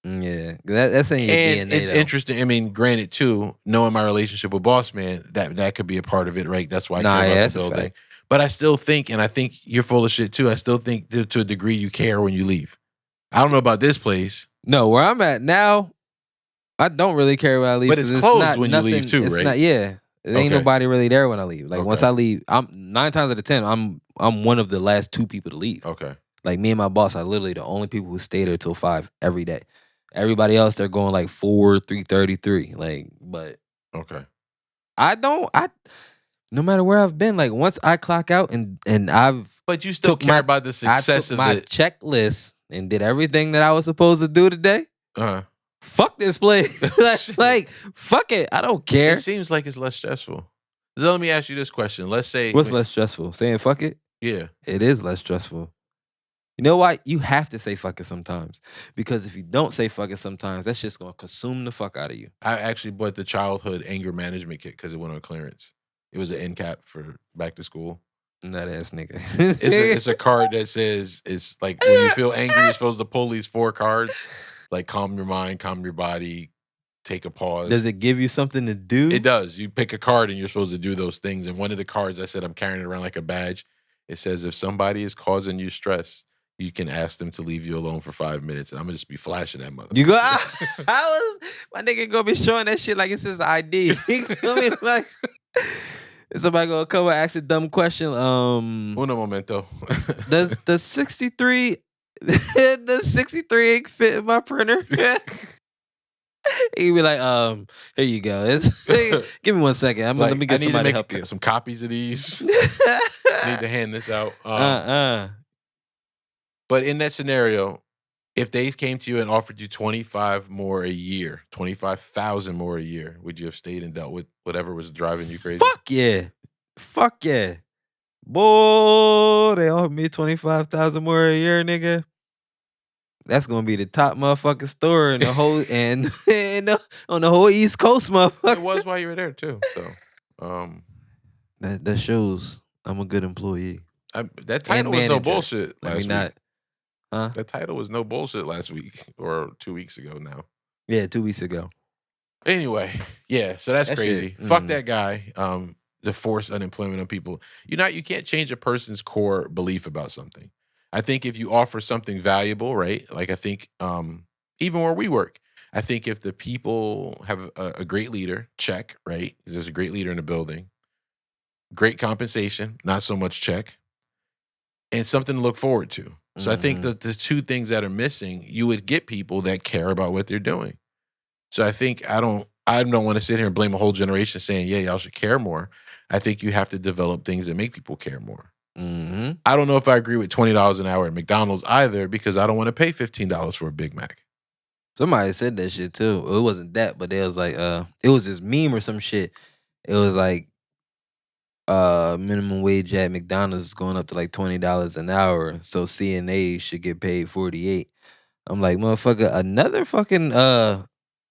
Yeah, that's in your DNA. It's interesting. I mean, granted, too, knowing my relationship with Boss Man, that could be a part of it, right? That's why I care about the building. But I still think, and I think you're full of shit too, I still think to a degree you care when you leave. I don't know about this place. No, where I'm at now, I don't really care when I leave. But it's closed when you leave too, right? There ain't nobody really there when I leave. Like once I leave, I'm 9 times out of 10, I'm one of the last 2 people to leave. Okay. Like me and my boss are literally the only people who stay there till 5 every day. Everybody else, they're going like 4, 3:33. Like, but okay. No matter where I've been, like once I clock out and but you still care about the success of my checklist and did everything that I was supposed to do today. Fuck this place. like fuck it. I don't care. It seems like it's less stressful. So let me ask you this question. Let's say what's less stressful? Saying fuck it? Yeah. It is less stressful. You know why? You have to say fuck it sometimes. Because if you don't say fuck it sometimes, that's just gonna consume the fuck out of you. I actually bought the childhood anger management kit because it went on clearance. It was an end cap for back to school. That ass nigga. It's a card that says, it's like when you feel angry, you're supposed to pull these 4 cards. Like calm your mind, calm your body, take a pause. Does it give you something to do? It does. You pick a card and you're supposed to do those things. And one of the cards, I said I'm carrying it around like a badge. It says if somebody is causing you stress, you can ask them to leave you alone for 5 minutes. And I'm going to just be flashing that motherfucker. You go, my nigga going to be showing that shit like it's his ID. I mean, like... Somebody gonna come and ask a dumb question. Uno momento. does the 63 ink fit in my printer? He'd be like, here you go. Give me 1 second. Let me get somebody to help you. Some copies of these. Need to hand this out. But in that scenario, if they came to you and offered you 25 more a year, 25,000 more a year, would you have stayed and dealt with whatever was driving you crazy? Fuck yeah. Fuck yeah. Boy, they offered me 25,000 more a year, nigga. That's gonna be the top motherfucking store in the whole and on the whole East Coast, motherfucker. It was while you were there too. So that shows I'm a good employee. That title was no bullshit last week. Not. Huh? That title was no bullshit last week or 2 weeks ago now. Yeah, 2 weeks ago. Anyway, yeah, so that's crazy. Fuck that guy. To force unemployment on people. You can't change a person's core belief about something. I think if you offer something valuable, right? Like I think even where we work, I think if the people have a great leader, check, right? There's a great leader in the building. Great compensation, not so much check. And something to look forward to. So I think that the two things that are missing, you would get people that care about what they're doing. So I think I don't want to sit here and blame a whole generation saying, yeah, y'all should care more. I think you have to develop things that make people care more. I don't know if I agree with $20 an hour at McDonald's either, because I don't want to pay $15 for a Big Mac. Somebody said that shit too. It wasn't that, but it was like, it was this meme or some shit. It was like, minimum wage at McDonald's is going up to like $20 an hour, so CNA should get paid $48. I'm like, motherfucker, another fucking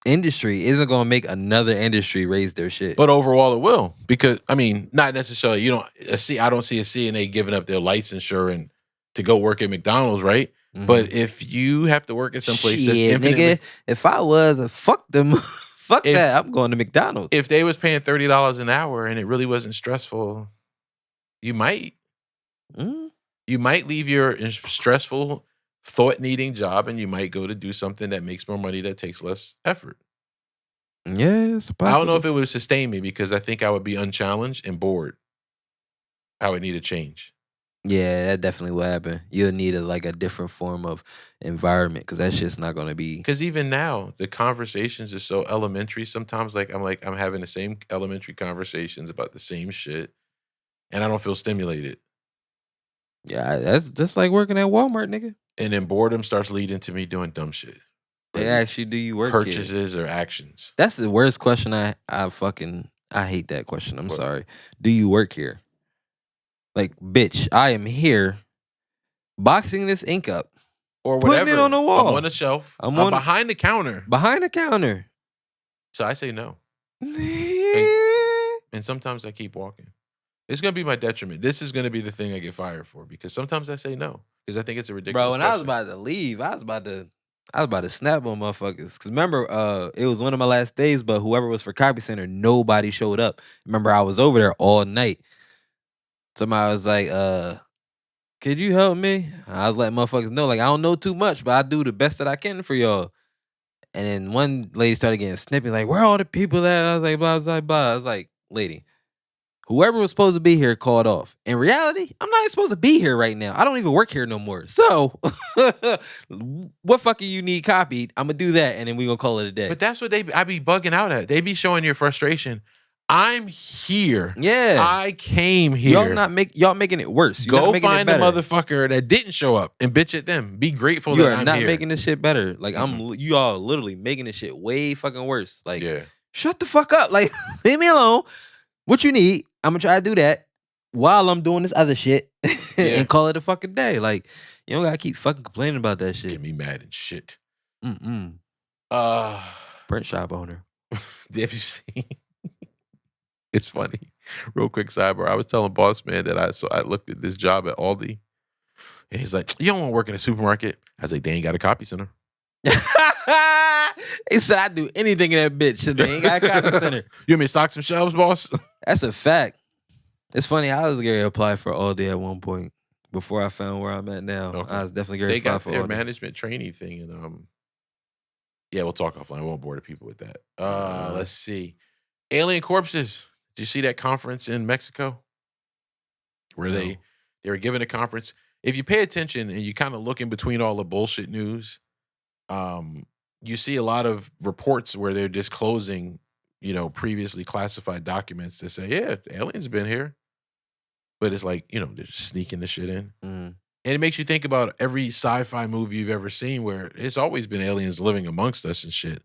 industry isn't gonna make another industry raise their shit. But overall, it will, because I mean, not necessarily. I don't see a CNA giving up their licensure and to go work at McDonald's, right? But if you have to work at some place that's infinitely, nigga, if I was, fuck them. Fuck that. I'm going to McDonald's. If they was paying $30 an hour and it really wasn't stressful, you might. You might leave your stressful, thought-needing job and you might go to do something that makes more money that takes less effort. Yeah, it's possible. I don't know if it would sustain me, because I think I would be unchallenged and bored. I would need a change. Yeah, that definitely will happen. You'll need a different form of environment, because that shit's not gonna be. Because even now, the conversations are so elementary. Sometimes, I'm having the same elementary conversations about the same shit, and I don't feel stimulated. Yeah, that's just like working at Walmart, nigga. And then boredom starts leading to me doing dumb shit. They ask you, do you work purchases here? Or actions? That's the worst question. I hate that question. I'm sorry. Do you work here? Like, bitch, I am here boxing this ink up. Or whatever. Putting it on the wall. I'm on the shelf. I'm behind the counter. Behind the counter. So I say no. and sometimes I keep walking. It's going to be my detriment. This is going to be the thing I get fired for, because sometimes I say no. Because I think it's a ridiculous Bro, when question. I was about to leave, I was about to snap on motherfuckers. Because remember, it was one of my last days, but whoever was for Copy Center, nobody showed up. Remember, I was over there all night. Somebody was like, could you help me? I was letting motherfuckers know, I don't know too much, but I do the best that I can for y'all. And then one lady started getting snippy, like, where are all the people at? I was like, blah, blah, blah. I was like, lady, whoever was supposed to be here called off. In reality, I'm not even supposed to be here right now. I don't even work here no more. So, what fucking you need copied? I'm going to do that, and then we're going to call it a day. But that's what I be bugging out at. They be showing your frustration. I'm here. Yeah. I came here. Y'all making it worse. You're Go find the motherfucker that didn't show up and bitch at them. Be grateful that I'm here. You are not making this shit better. You all literally making this shit way fucking worse. Shut the fuck up. Leave me alone. What you need, I'm gonna try to do that while I'm doing this other shit and call it a fucking day. You don't gotta keep fucking complaining about that shit. Get me mad and shit. Print shop owner. Have you seen? It's funny. Real quick sidebar. I was telling boss man that I looked at this job at Aldi, and he's like, "You don't want to work in a supermarket?" I was like, "They ain't got a copy center." He said, "I do anything in that bitch. They ain't got a copy center." You want me to stock some shelves, boss? That's a fact. It's funny. I was going to apply for Aldi at one point before I found where I'm at now. Okay. I was definitely going to apply for Aldi. They got their management trainee thing, and yeah, we'll talk offline. We won't bore the people with that. Let's see. Alien corpses. Did you see that conference in Mexico? Where they were giving a conference. If you pay attention and you kind of look in between all the bullshit news, you see a lot of reports where they're disclosing, previously classified documents that say, yeah, aliens have been here. But it's they're just sneaking the shit in. And it makes you think about every sci-fi movie you've ever seen where it's always been aliens living amongst us and shit.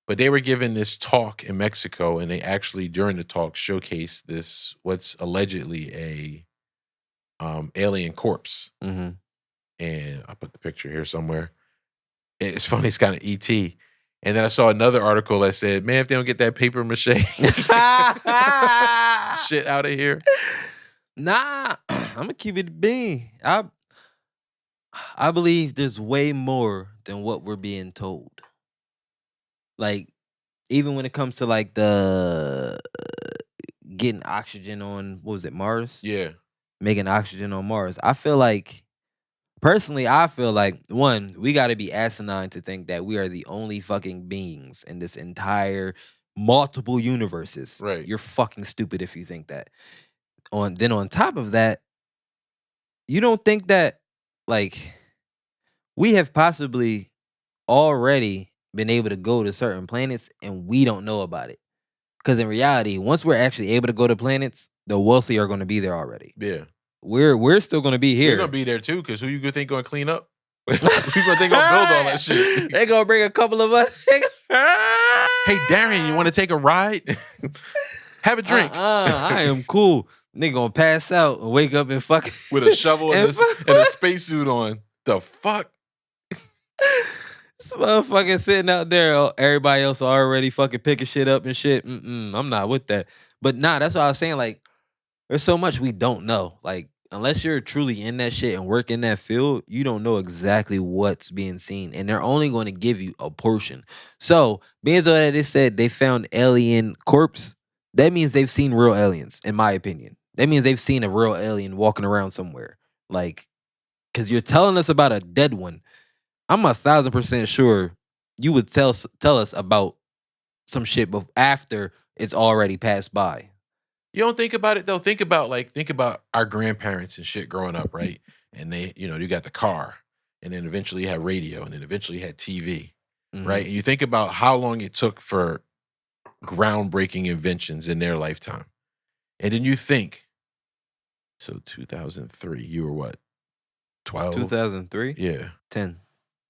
But they were given this talk in Mexico, and they actually, during the talk, showcased this, what's allegedly a alien corpse. And I put the picture here somewhere. It's funny, it's kind of E.T. And then I saw another article that said, man, if they don't get that paper mache shit out of here. Nah, I'm going to keep it a bean. I believe there's way more than what we're being told. Even when it comes to the getting oxygen on, what was it, Mars? Yeah. Making oxygen on Mars. Personally, I feel like, one, we got to be asinine to think that we are the only fucking beings in this entire multiple universes. Right. You're fucking stupid if you think that. On top of that, you don't think that, we have possibly already been able to go to certain planets and we don't know about it. Because in reality, once we're actually able to go to planets, the wealthy are going to be there already. Yeah. We're still going to be here. They're going to be there too, because who you think going to clean up? Who you think going to build all that shit? They're going to bring a couple of us. Hey, Darien, you want to take a ride? Have a drink. I am cool. Nigga gonna pass out and wake up and fucking with a shovel and a spacesuit on. The fuck? This motherfucker sitting out there. Everybody else already fucking picking shit up and shit. I'm not with that. But nah, that's what I was saying. Like, there's so much we don't know. Like, unless you're truly in that shit and work in that field, you don't know exactly what's being seen. And they're only going to give you a portion. So, being so that they said they found alien corpse, that means they've seen real aliens, in my opinion. That means they've seen a real alien walking around somewhere. Like, because you're telling us about a dead one. I'm 1,000% sure you would tell us about some shit after it's already passed by. You don't think about it though. Think about our grandparents and shit growing up, right? And they, you got the car, and then eventually you had radio, and then eventually you had TV, right? And you think about how long it took for groundbreaking inventions in their lifetime. And then you think, so 2003, you were what? 12? 2003? Yeah. 10.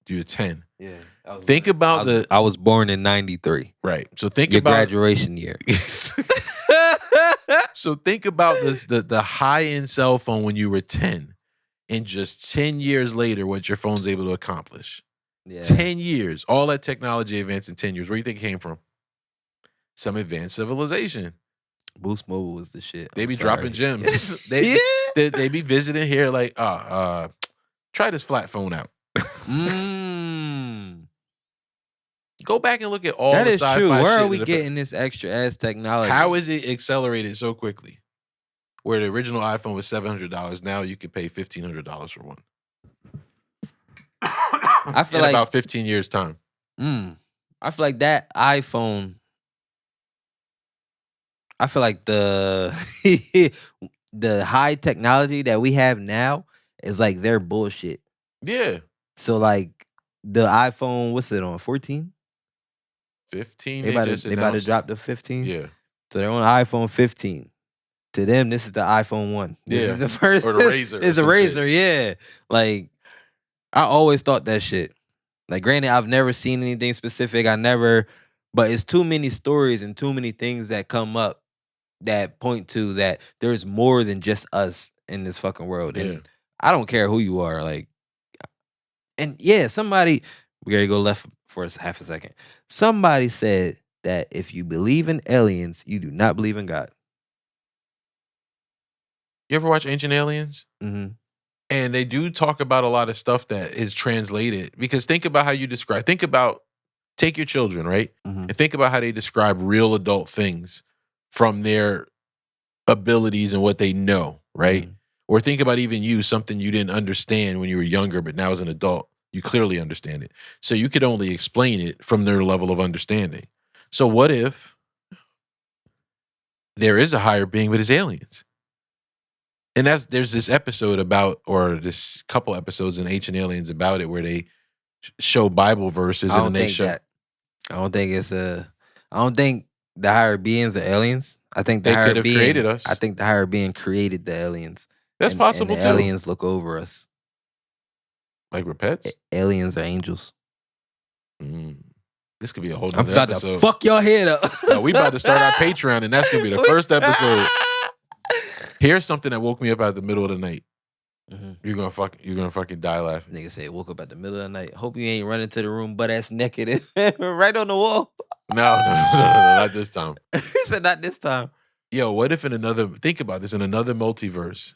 You were 10. Yeah. I was born in 93. Right. So think your about graduation year. So think about this, the high-end cell phone when you were 10, and just 10 years later, what your phone's able to accomplish. Yeah. 10 years. All that technology advanced in 10 years. Where do you think it came from? Some advanced civilization. Boost Mobile was the shit. They be dropping gems. They be visiting here like, try this flat phone out. Go back and look at all that the is sci-fi true. Where shit are we getting this extra ass technology? How is it accelerated so quickly? Where the original iPhone was $700, now you can pay $1,500 for one. I feel in like about 15 years' time. I feel like that iPhone. I feel like the high technology that we have now is like their bullshit. Yeah. So like the iPhone, what's it on? 14? 15. They about to drop the 15. Yeah. So they're on iPhone 15. To them, this is the iPhone 1. This is the first. Or the Razor. It's a Razor, yeah. Like, I always thought that shit. Like, granted, I've never seen anything specific. But it's too many stories and too many things that come up that point to that there's more than just us in this fucking world. And I don't care who you are. Like, and yeah, we gotta go left for half a second. Somebody said that if you believe in aliens, you do not believe in God. You ever watch Ancient Aliens? Mm-hmm. And they do talk about a lot of stuff that is translated. Because think about how you describe. Take your children, right? Mm-hmm. And think about how they describe real adult things from their abilities and what they know, right? Mm-hmm. Or think about even you, something you didn't understand when you were younger, but now as an adult, you clearly understand it. So you could only explain it from their level of understanding. So what if there is a higher being, but it's aliens? And there's this episode or this couple episodes in Ancient Aliens about it where they show Bible verses and then they show. I don't think the higher beings are aliens. I think they could have created us. I think the higher being created the aliens. That's possible and too. Aliens look over us. Like we're pets? Aliens are angels. This could be a whole nother episode. I'm about to fuck your head up. No, we about to start our Patreon, and that's gonna be the first episode. Here's something that woke me up at the middle of the night. Mm-hmm. You're gonna fucking die laughing. Nigga say woke up at the middle of the night. Hope you ain't running to the room butt ass naked right on the wall. No, not this time. He said not this time. Yo, what if think about this, in another multiverse,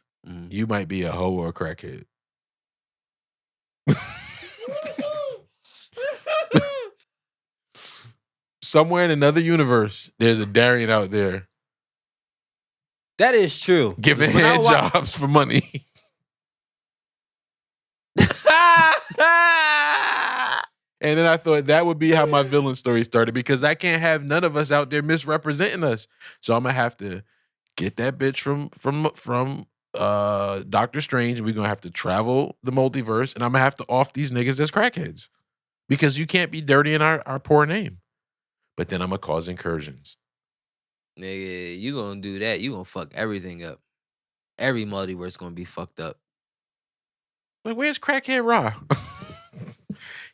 you might be a hoe or a crackhead. Somewhere in another universe, there's a Darien out there. That is true. Giving hand jobs for money. And then I thought that would be how my villain story started, because I can't have none of us out there misrepresenting us. So I'm gonna have to get that bitch from Doctor Strange, and we're gonna have to travel the multiverse, and I'm gonna have to off these niggas as crackheads because you can't be dirty in our poor name. But then I'm gonna cause incursions. Nigga, you gonna do that? You gonna fuck everything up? Every multiverse gonna be fucked up. Like, where's Crackhead Ra?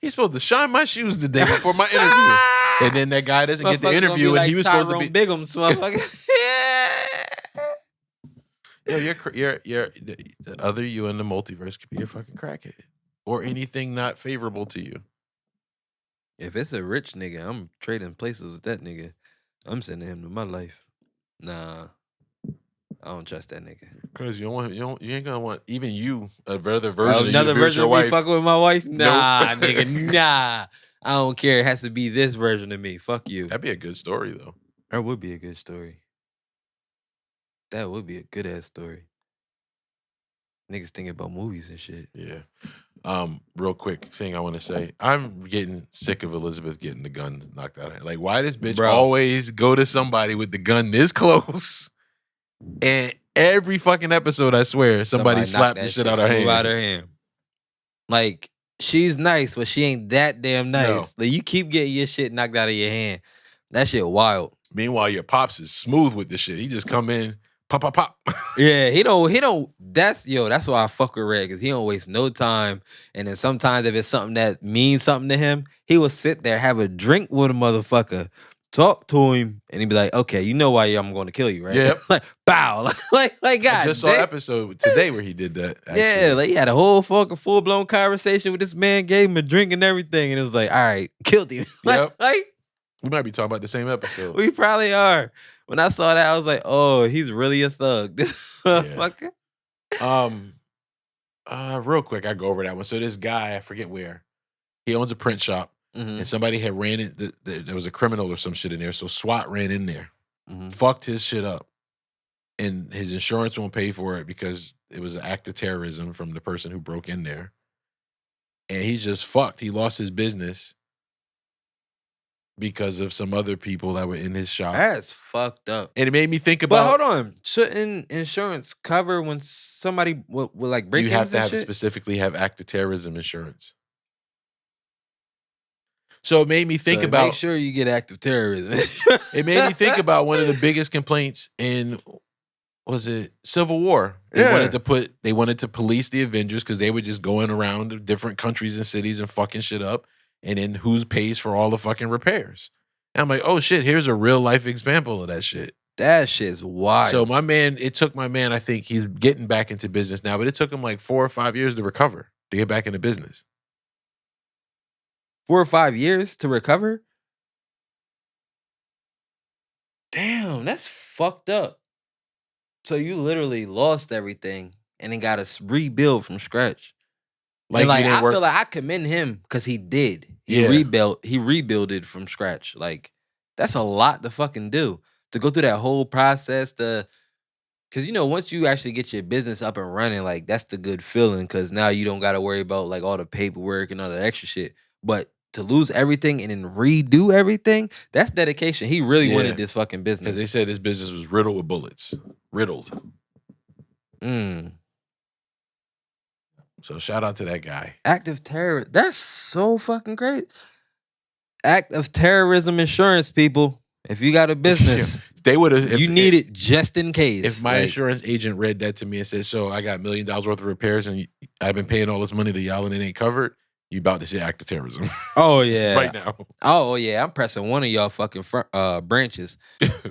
He's supposed to shine my shoes today before my interview, and then that guy doesn't get the interview, and like he was supposed to be Bigum's motherfucker. Yo, you're the other you in the multiverse could be a fucking crackhead or anything not favorable to you. If it's a rich nigga, I'm trading places with that nigga. I'm sending him to my life. Nah, I don't trust that nigga. Cause you ain't gonna want even you another version. Another version of me fucking with my wife. Nah, Nope. nigga, nah. I don't care. It has to be this version of me. Fuck you. That'd be a good story though. That would be a good story. That would be a good ass story. Niggas thinking about movies and shit. Yeah. Real quick thing I want to say. I'm getting sick of Elizabeth getting the gun knocked out of her. Like, why does bitch always go to somebody with the gun this close? And every fucking episode, I swear, somebody slapped the shit out of her hand. Like, she's nice, but she ain't that damn nice. No. Like, you keep getting your shit knocked out of your hand. That shit wild. Meanwhile, your pops is smooth with this shit. He just come in, pop, pop, pop. Yeah, he don't. That's why I fuck with Red, because he don't waste no time. And then sometimes if it's something that means something to him, he will sit there, have a drink with a motherfucker, talk to him, and he'd be like, okay, you know why I'm going to kill you, right? Yep. Like, bow. like God. I just saw an episode today where he did that. Actually. Yeah, like he had a whole fucking full-blown conversation with this man, gave him a drink and everything, and it was like, all right, killed him. Yep. like we might be talking about the same episode. We probably are. When I saw that, I was like, oh, he's really a thug. This motherfucker. Real quick, I go over that one. So this guy, I forget where, he owns a print shop, and somebody had ran it. There was a criminal or some shit in there, so SWAT ran in there, fucked his shit up, and his insurance won't pay for it because it was an act of terrorism from the person who broke in there, and he's just fucked. He lost his business because of some other people that were in his shop. That's fucked up. And it made me think about. But hold on, shouldn't insurance cover when somebody will like break? You have to specifically have act of terrorism insurance. So it made me think about. Make sure you get active terrorism. It made me think about one of the biggest complaints in, was it Civil War? They wanted to police the Avengers because they were just going around different countries and cities and fucking shit up. And then who pays for all the fucking repairs? And I'm like, oh shit, here's a real life example of that shit. That shit's wild. So it took my man, I think he's getting back into business now, but it took him like 4 or 5 years to recover, to get back into business. 4 or 5 years to recover? Damn, that's fucked up. So you literally lost everything and then got to rebuild from scratch. Like I feel like I commend him because he did. He rebuilded from scratch. Like, that's a lot to fucking do. To go through that whole process, because once you actually get your business up and running, like, that's the good feeling, because now you don't gotta worry about like all the paperwork and all that extra shit. But to lose everything and then redo everything, that's dedication. He really wanted this fucking business. Because they said his business was riddled with bullets. Riddled. So shout out to that guy. Active terror. That's so fucking great. Act of terrorism insurance, people. If you got a business, they would have. You need it just in case. If my insurance agent read that to me and said, "So I got $1 million worth of repairs, and I've been paying all this money to y'all, and it ain't covered," you about to say act of terrorism? Oh yeah, right now. Oh yeah, I'm pressing one of y'all fucking branches.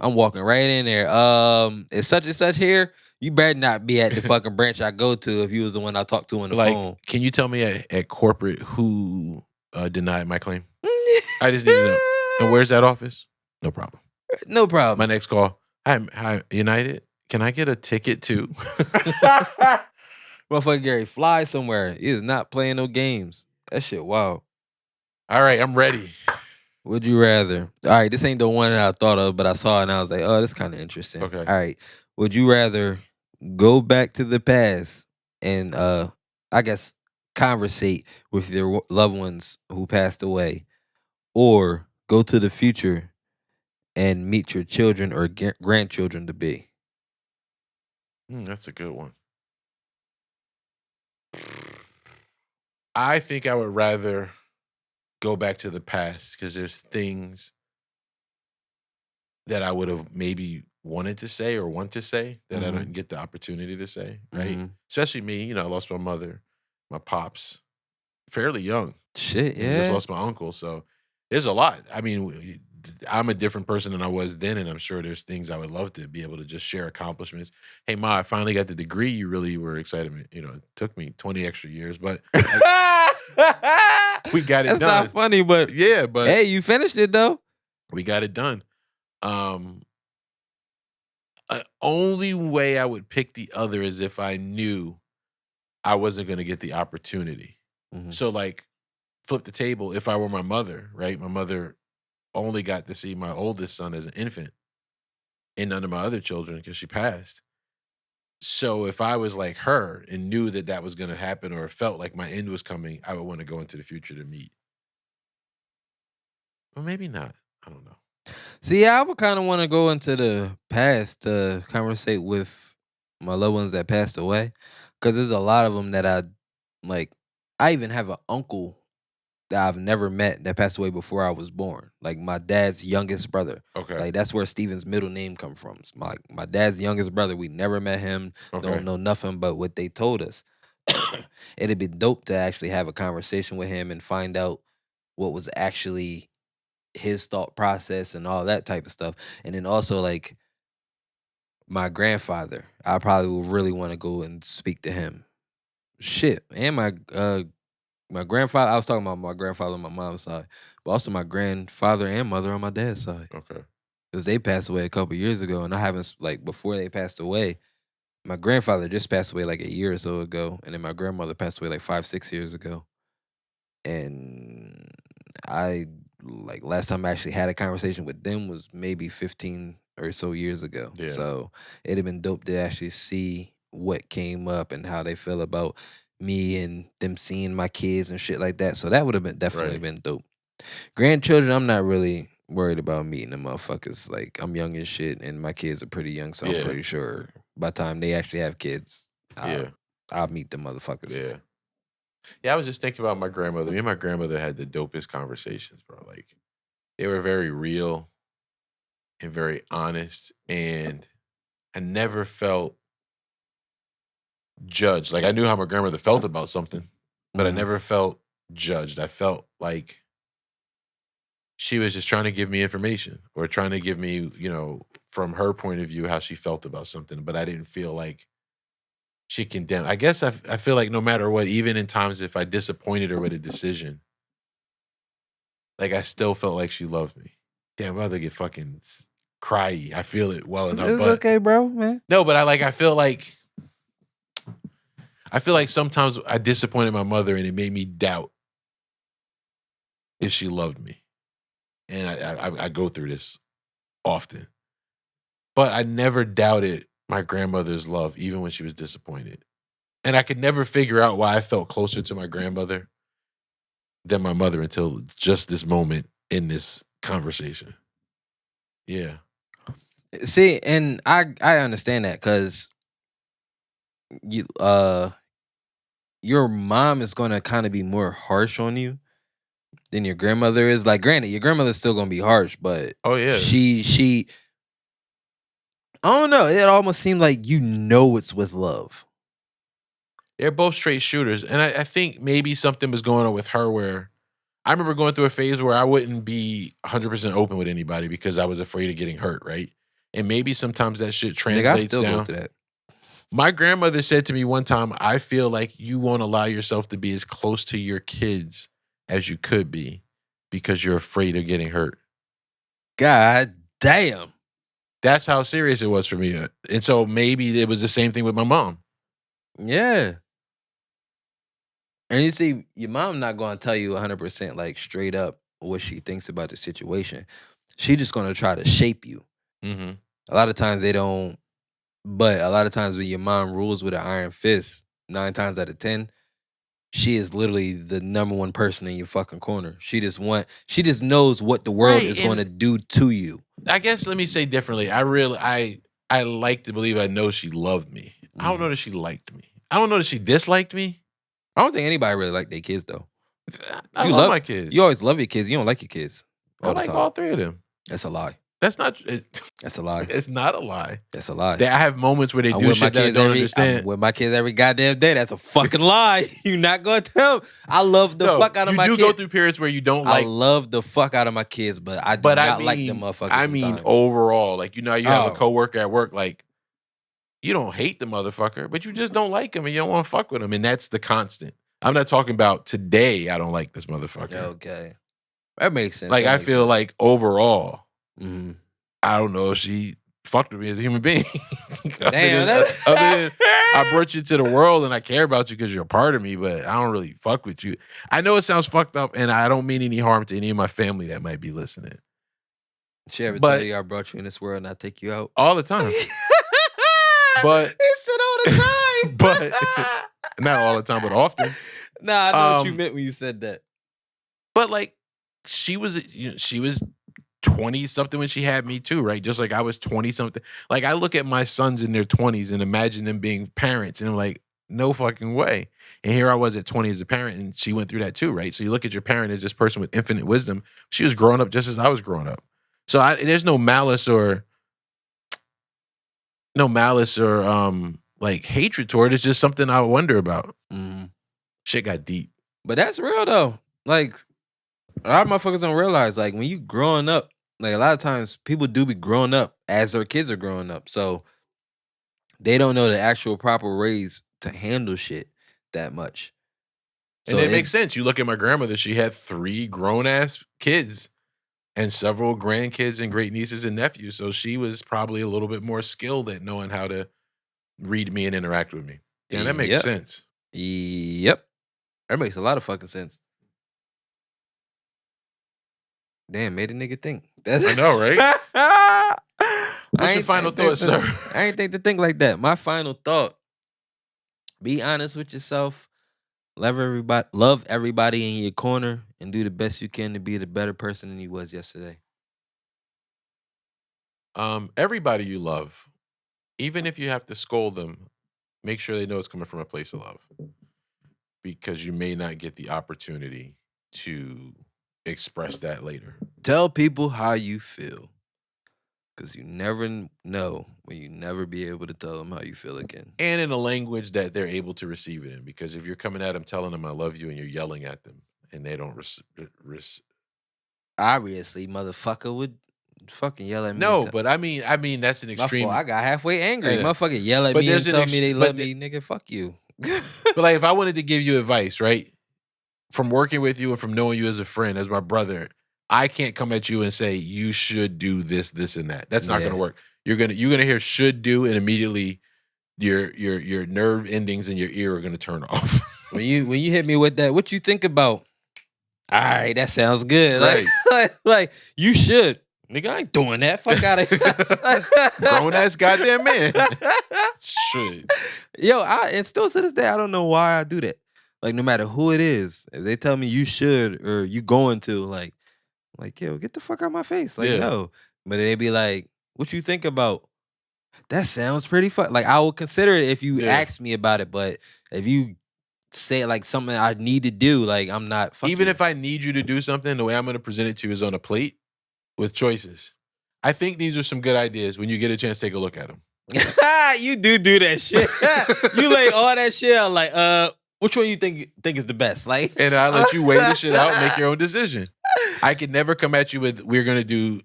I'm walking right in there. It's such and such here. You better not be at the fucking branch I go to if you was the one I talked to on the phone. Can you tell me at corporate who denied my claim? I just need to know. And where's that office? No problem. No problem. My next call. Hi, United. Can I get a ticket too? Motherfucker Gary, fly somewhere. He is not playing no games. That shit wild. All right, I'm ready. Would you rather? All right, this ain't the one that I thought of, but I saw it and I was like, oh, this is kind of interesting. Okay. All right. Would you rather go back to the past and I guess conversate with your loved ones who passed away, or go to the future and meet your children or grandchildren to be? That's a good one. I think I would rather go back to the past because there's things that I would have maybe wanted to say or want to say that I didn't get the opportunity to say, right? Especially me, I lost my mother, my pops, fairly young. Shit, And just yeah. lost my uncle. So there's a lot. I mean, I'm a different person than I was then, and I'm sure there's things I would love to be able to just share accomplishments. Hey, Ma, I finally got the degree you really were excited. It took me 20 extra years, but we got it That's done. not funny, but yeah, but hey, you finished it though. We got it done. Only way I would pick the other is if I knew I wasn't going to get the opportunity. So like, flip the table. If I were my mother, right? My mother only got to see my oldest son as an infant and none of my other children because she passed. So if I was like her and knew that that was going to happen or felt like my end was coming, I would want to go into the future to meet. Or maybe not. I don't know. See, I would kind of want to go into the past to conversate with my loved ones that passed away, because there's a lot of them that I like. I even have an uncle that I've never met that passed away before I was born. Like my dad's youngest brother. Okay. Like that's where Steven's middle name come from. It's my dad's youngest brother. We never met him. Okay. Don't know nothing but what they told us. It'd be dope to actually have a conversation with him and find out what was actually his thought process and all that type of stuff. And then also like my grandfather, I probably would really want to go and speak to him. Shit. And my grandfather, I was talking about my grandfather on my mom's side, but also my grandfather and mother on my dad's side. Okay. Because they passed away a couple years ago, and I haven't, like, before they passed away, my grandfather just passed away like a year or so ago, and then my grandmother passed away like 5-6 years ago. And last time I actually had a conversation with them was maybe 15 or so years ago. Yeah. So it'd have been dope to actually see what came up and how they feel about me and them seeing my kids and shit like that. So that would have been definitely been dope. Grandchildren, I'm not really worried about meeting them motherfuckers. Like, I'm young as shit and my kids are pretty young, so I'm pretty sure by the time they actually have kids, I'll meet them motherfuckers. Yeah. Yeah, I was just thinking about my grandmother. Me and my grandmother had the dopest conversations, bro. Like, they were very real and very honest, and I never felt judged. Like, I knew how my grandmother felt about something, but I never felt judged. I felt like she was just trying to give me information or trying to give me, from her point of view, how she felt about something, but I didn't feel like she condemned. I guess I feel like no matter what, even in times if I disappointed her with a decision, like I still felt like she loved me. Damn, I'm about to get fucking cryy. I feel it well enough. It's okay, bro, man. No, but I feel like sometimes I disappointed my mother and it made me doubt if she loved me. And I go through this often. But I never doubted my grandmother's love, even when she was disappointed. And I could never figure out why I felt closer to my grandmother than my mother until just this moment in this conversation. Yeah. See, and I understand that because your mom is gonna kind of be more harsh on you than your grandmother is. Like, granted, your grandmother's still gonna be harsh, but she I don't know. It almost seemed like it's with love. They're both straight shooters. And I think maybe something was going on with her where I remember going through a phase where I wouldn't be 100% open with anybody because I was afraid of getting hurt, right? And maybe sometimes that shit translates I still down. go through that. My grandmother said to me one time, I feel like you won't allow yourself to be as close to your kids as you could be because you're afraid of getting hurt. God damn. That's how serious it was for me. And so maybe it was the same thing with my mom. Yeah. And you see, your mom not going to tell you 100% like straight up what she thinks about the situation. She just going to try to shape you. Mm-hmm. A lot of times they don't, but a lot of times when your mom rules with an iron fist, 9 times out of 10, she is literally the number one person in your fucking corner. She just knows what the world is going to do to you. I guess let me say differently. I like to believe I know she loved me. I don't know that she liked me. I don't know that she disliked me. I don't think anybody really like their kids though. I love my kids. You always love your kids. You don't like your kids. I like all three of them. That's a lie. That's not. That's a lie. It's not a lie. That's a lie. I have moments where they do shit that I don't understand. I'm with my kids every goddamn day. That's a fucking lie. You're not gonna tell them. I love the fuck out of my kids. You do go through periods where you don't like. I love the fuck out of my kids, but I do not like them motherfuckers. I mean, overall, like you have a coworker at work, like you don't hate the motherfucker, but you just don't like him and you don't want to fuck with him, and that's the constant. I'm not talking about today. I don't like this motherfucker. Okay, that makes sense. Like I feel like overall. Mm-hmm. I don't know if she fucked with me as a human being. Damn, other than I brought you to the world and I care about you because you're a part of me, but I don't really fuck with you. I know it sounds fucked up and I don't mean any harm to any of my family that might be listening. She ever tell you I brought you in this world and I take you out? All the time. But he said all the time. But not all the time, but often. Nah, I know what you meant when you said that. But like she was 20-something when she had me too, right? Just like I was 20-something. Like I look at my sons in their 20s and imagine them being parents and I'm like, no fucking way. And here I was at 20 as a parent and she went through that too, right? So you look at your parent as this person with infinite wisdom. She was growing up just as I was growing up. So there's no malice or like hatred toward it. It's just something I wonder about. Mm-hmm. Shit got deep. But that's real though. Like a lot of motherfuckers don't realize, like, when you growing up, like, a lot of times people do be growing up as their kids are growing up. So they don't know the actual proper ways to handle shit that much. So and it makes sense. You look at my grandmother, she had 3 grown-ass kids and several grandkids and great nieces and nephews. So she was probably a little bit more skilled at knowing how to read me and interact with me. Yeah, that makes sense. Yep. That makes a lot of fucking sense. Damn, made a nigga think. I know, right? What's your final thought, sir? I ain't think to think like that. My final thought: be honest with yourself. Love everybody in your corner, and do the best you can to be the better person than you was yesterday. Everybody you love, even if you have to scold them, make sure they know it's coming from a place of love, because you may not get the opportunity to express that later. Tell people how you feel, because you never know when you never be able to tell them how you feel again. And in a language that they're able to receive it in, because if you're coming at them telling them I love you and you're yelling at them and they don't obviously, motherfucker would fucking yell at me. No, but I mean that's an extreme. I got halfway angry. Motherfucker yell at me and tell me they love me, nigga. Fuck you. But like, if I wanted to give you advice, right, from working with you and from knowing you as a friend, as my brother, I can't come at you and say you should do this, this, and that. That's not going to work. You're gonna hear should do, and immediately your nerve endings in your ear are gonna turn off. when you hit me with that, what you think about? All right, that sounds good. Right. Like you should. Nigga, I ain't doing that. Fuck out of here. Grown ass goddamn man. Should. Yo, and still to this day, I don't know why I do that. Like, no matter who it is, if they tell me you should or you going to, like, yo, get the fuck out of my face. Like, no. But they be like, what you think about? That sounds pretty fun. Like, I will consider it if you ask me about it, but if you say like something I need to do, like, I'm not fucking. Even if I need you to do something, the way I'm going to present it to you is on a plate with choices. I think these are some good ideas. When you get a chance, take a look at them. You do that shit. You lay all that shit out like, which one you think is the best? Like, and I let you weigh the shit out and make your own decision. I could never come at you with we're gonna do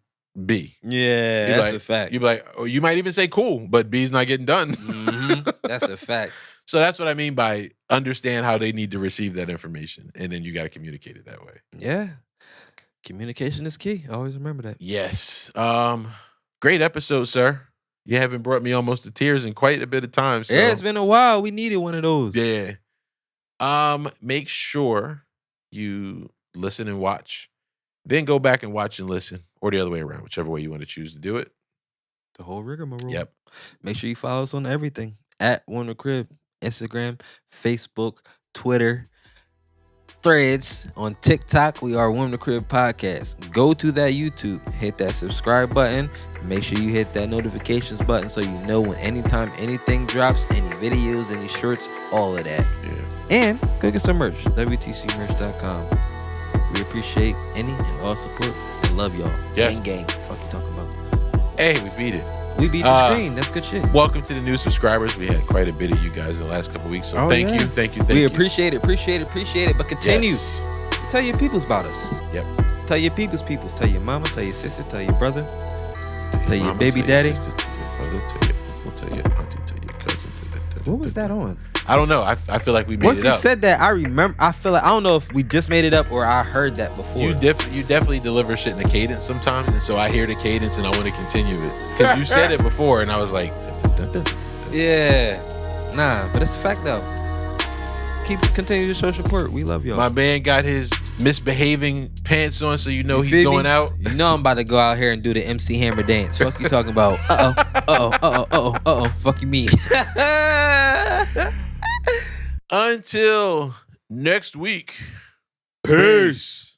B. Yeah, that's a fact. You'd be like, oh, you might even say cool, but B's not getting done. Mm-hmm. That's a fact. So that's what I mean by understand how they need to receive that information, and then you got to communicate it that way. Yeah, communication is key. Always remember that. Yes. Great episode, sir. You haven't brought me almost to tears in quite a bit of time. So. Yeah, it's been a while. We needed one of those. Yeah. Make sure you listen and watch. Then go back and watch and listen, or the other way around, whichever way you want to choose to do it. The whole rigmarole. Yep. Make sure you follow us on everything at Wonder Crib, Instagram, Facebook, Twitter, Threads. On TikTok, we are Warm the Crib Podcast. Go to that YouTube, hit that subscribe button. Make sure you hit that notifications button so you know when anytime anything drops, any videos, any shorts, all of that. Yeah. And go get some merch, WTCmerch.com. We appreciate any and all support and love y'all. Yes. Gang. Fuck you talking about? Hey, we beat it. We beat the screen. That's good shit. Welcome to the new subscribers. We had quite a bit of you guys in the last couple of weeks. So thank you. We appreciate it. But continue. Yes. Tell your peoples about us. Yep. Tell your peoples. Tell your mama, tell your sister, tell your brother, tell your baby daddy. Tell your sister, tell your brother, tell your uncle, tell your auntie, tell your cousin. What was that on? I don't know. I feel like we made Once it you up. said that, I remember. I feel like I don't know if we just made it up or I heard that before. You definitely deliver shit in a cadence sometimes, and so I hear the cadence and I want to continue it because you said it before, and I was like, dun, dun, dun. Yeah, nah, but it's a fact though. Continue to show support. We love y'all. My man got his misbehaving pants on, so you know You he's feel going me? out. You know I'm about to go out here and do the MC Hammer dance. Fuck you talking about? Fuck you me. Until next week. Peace.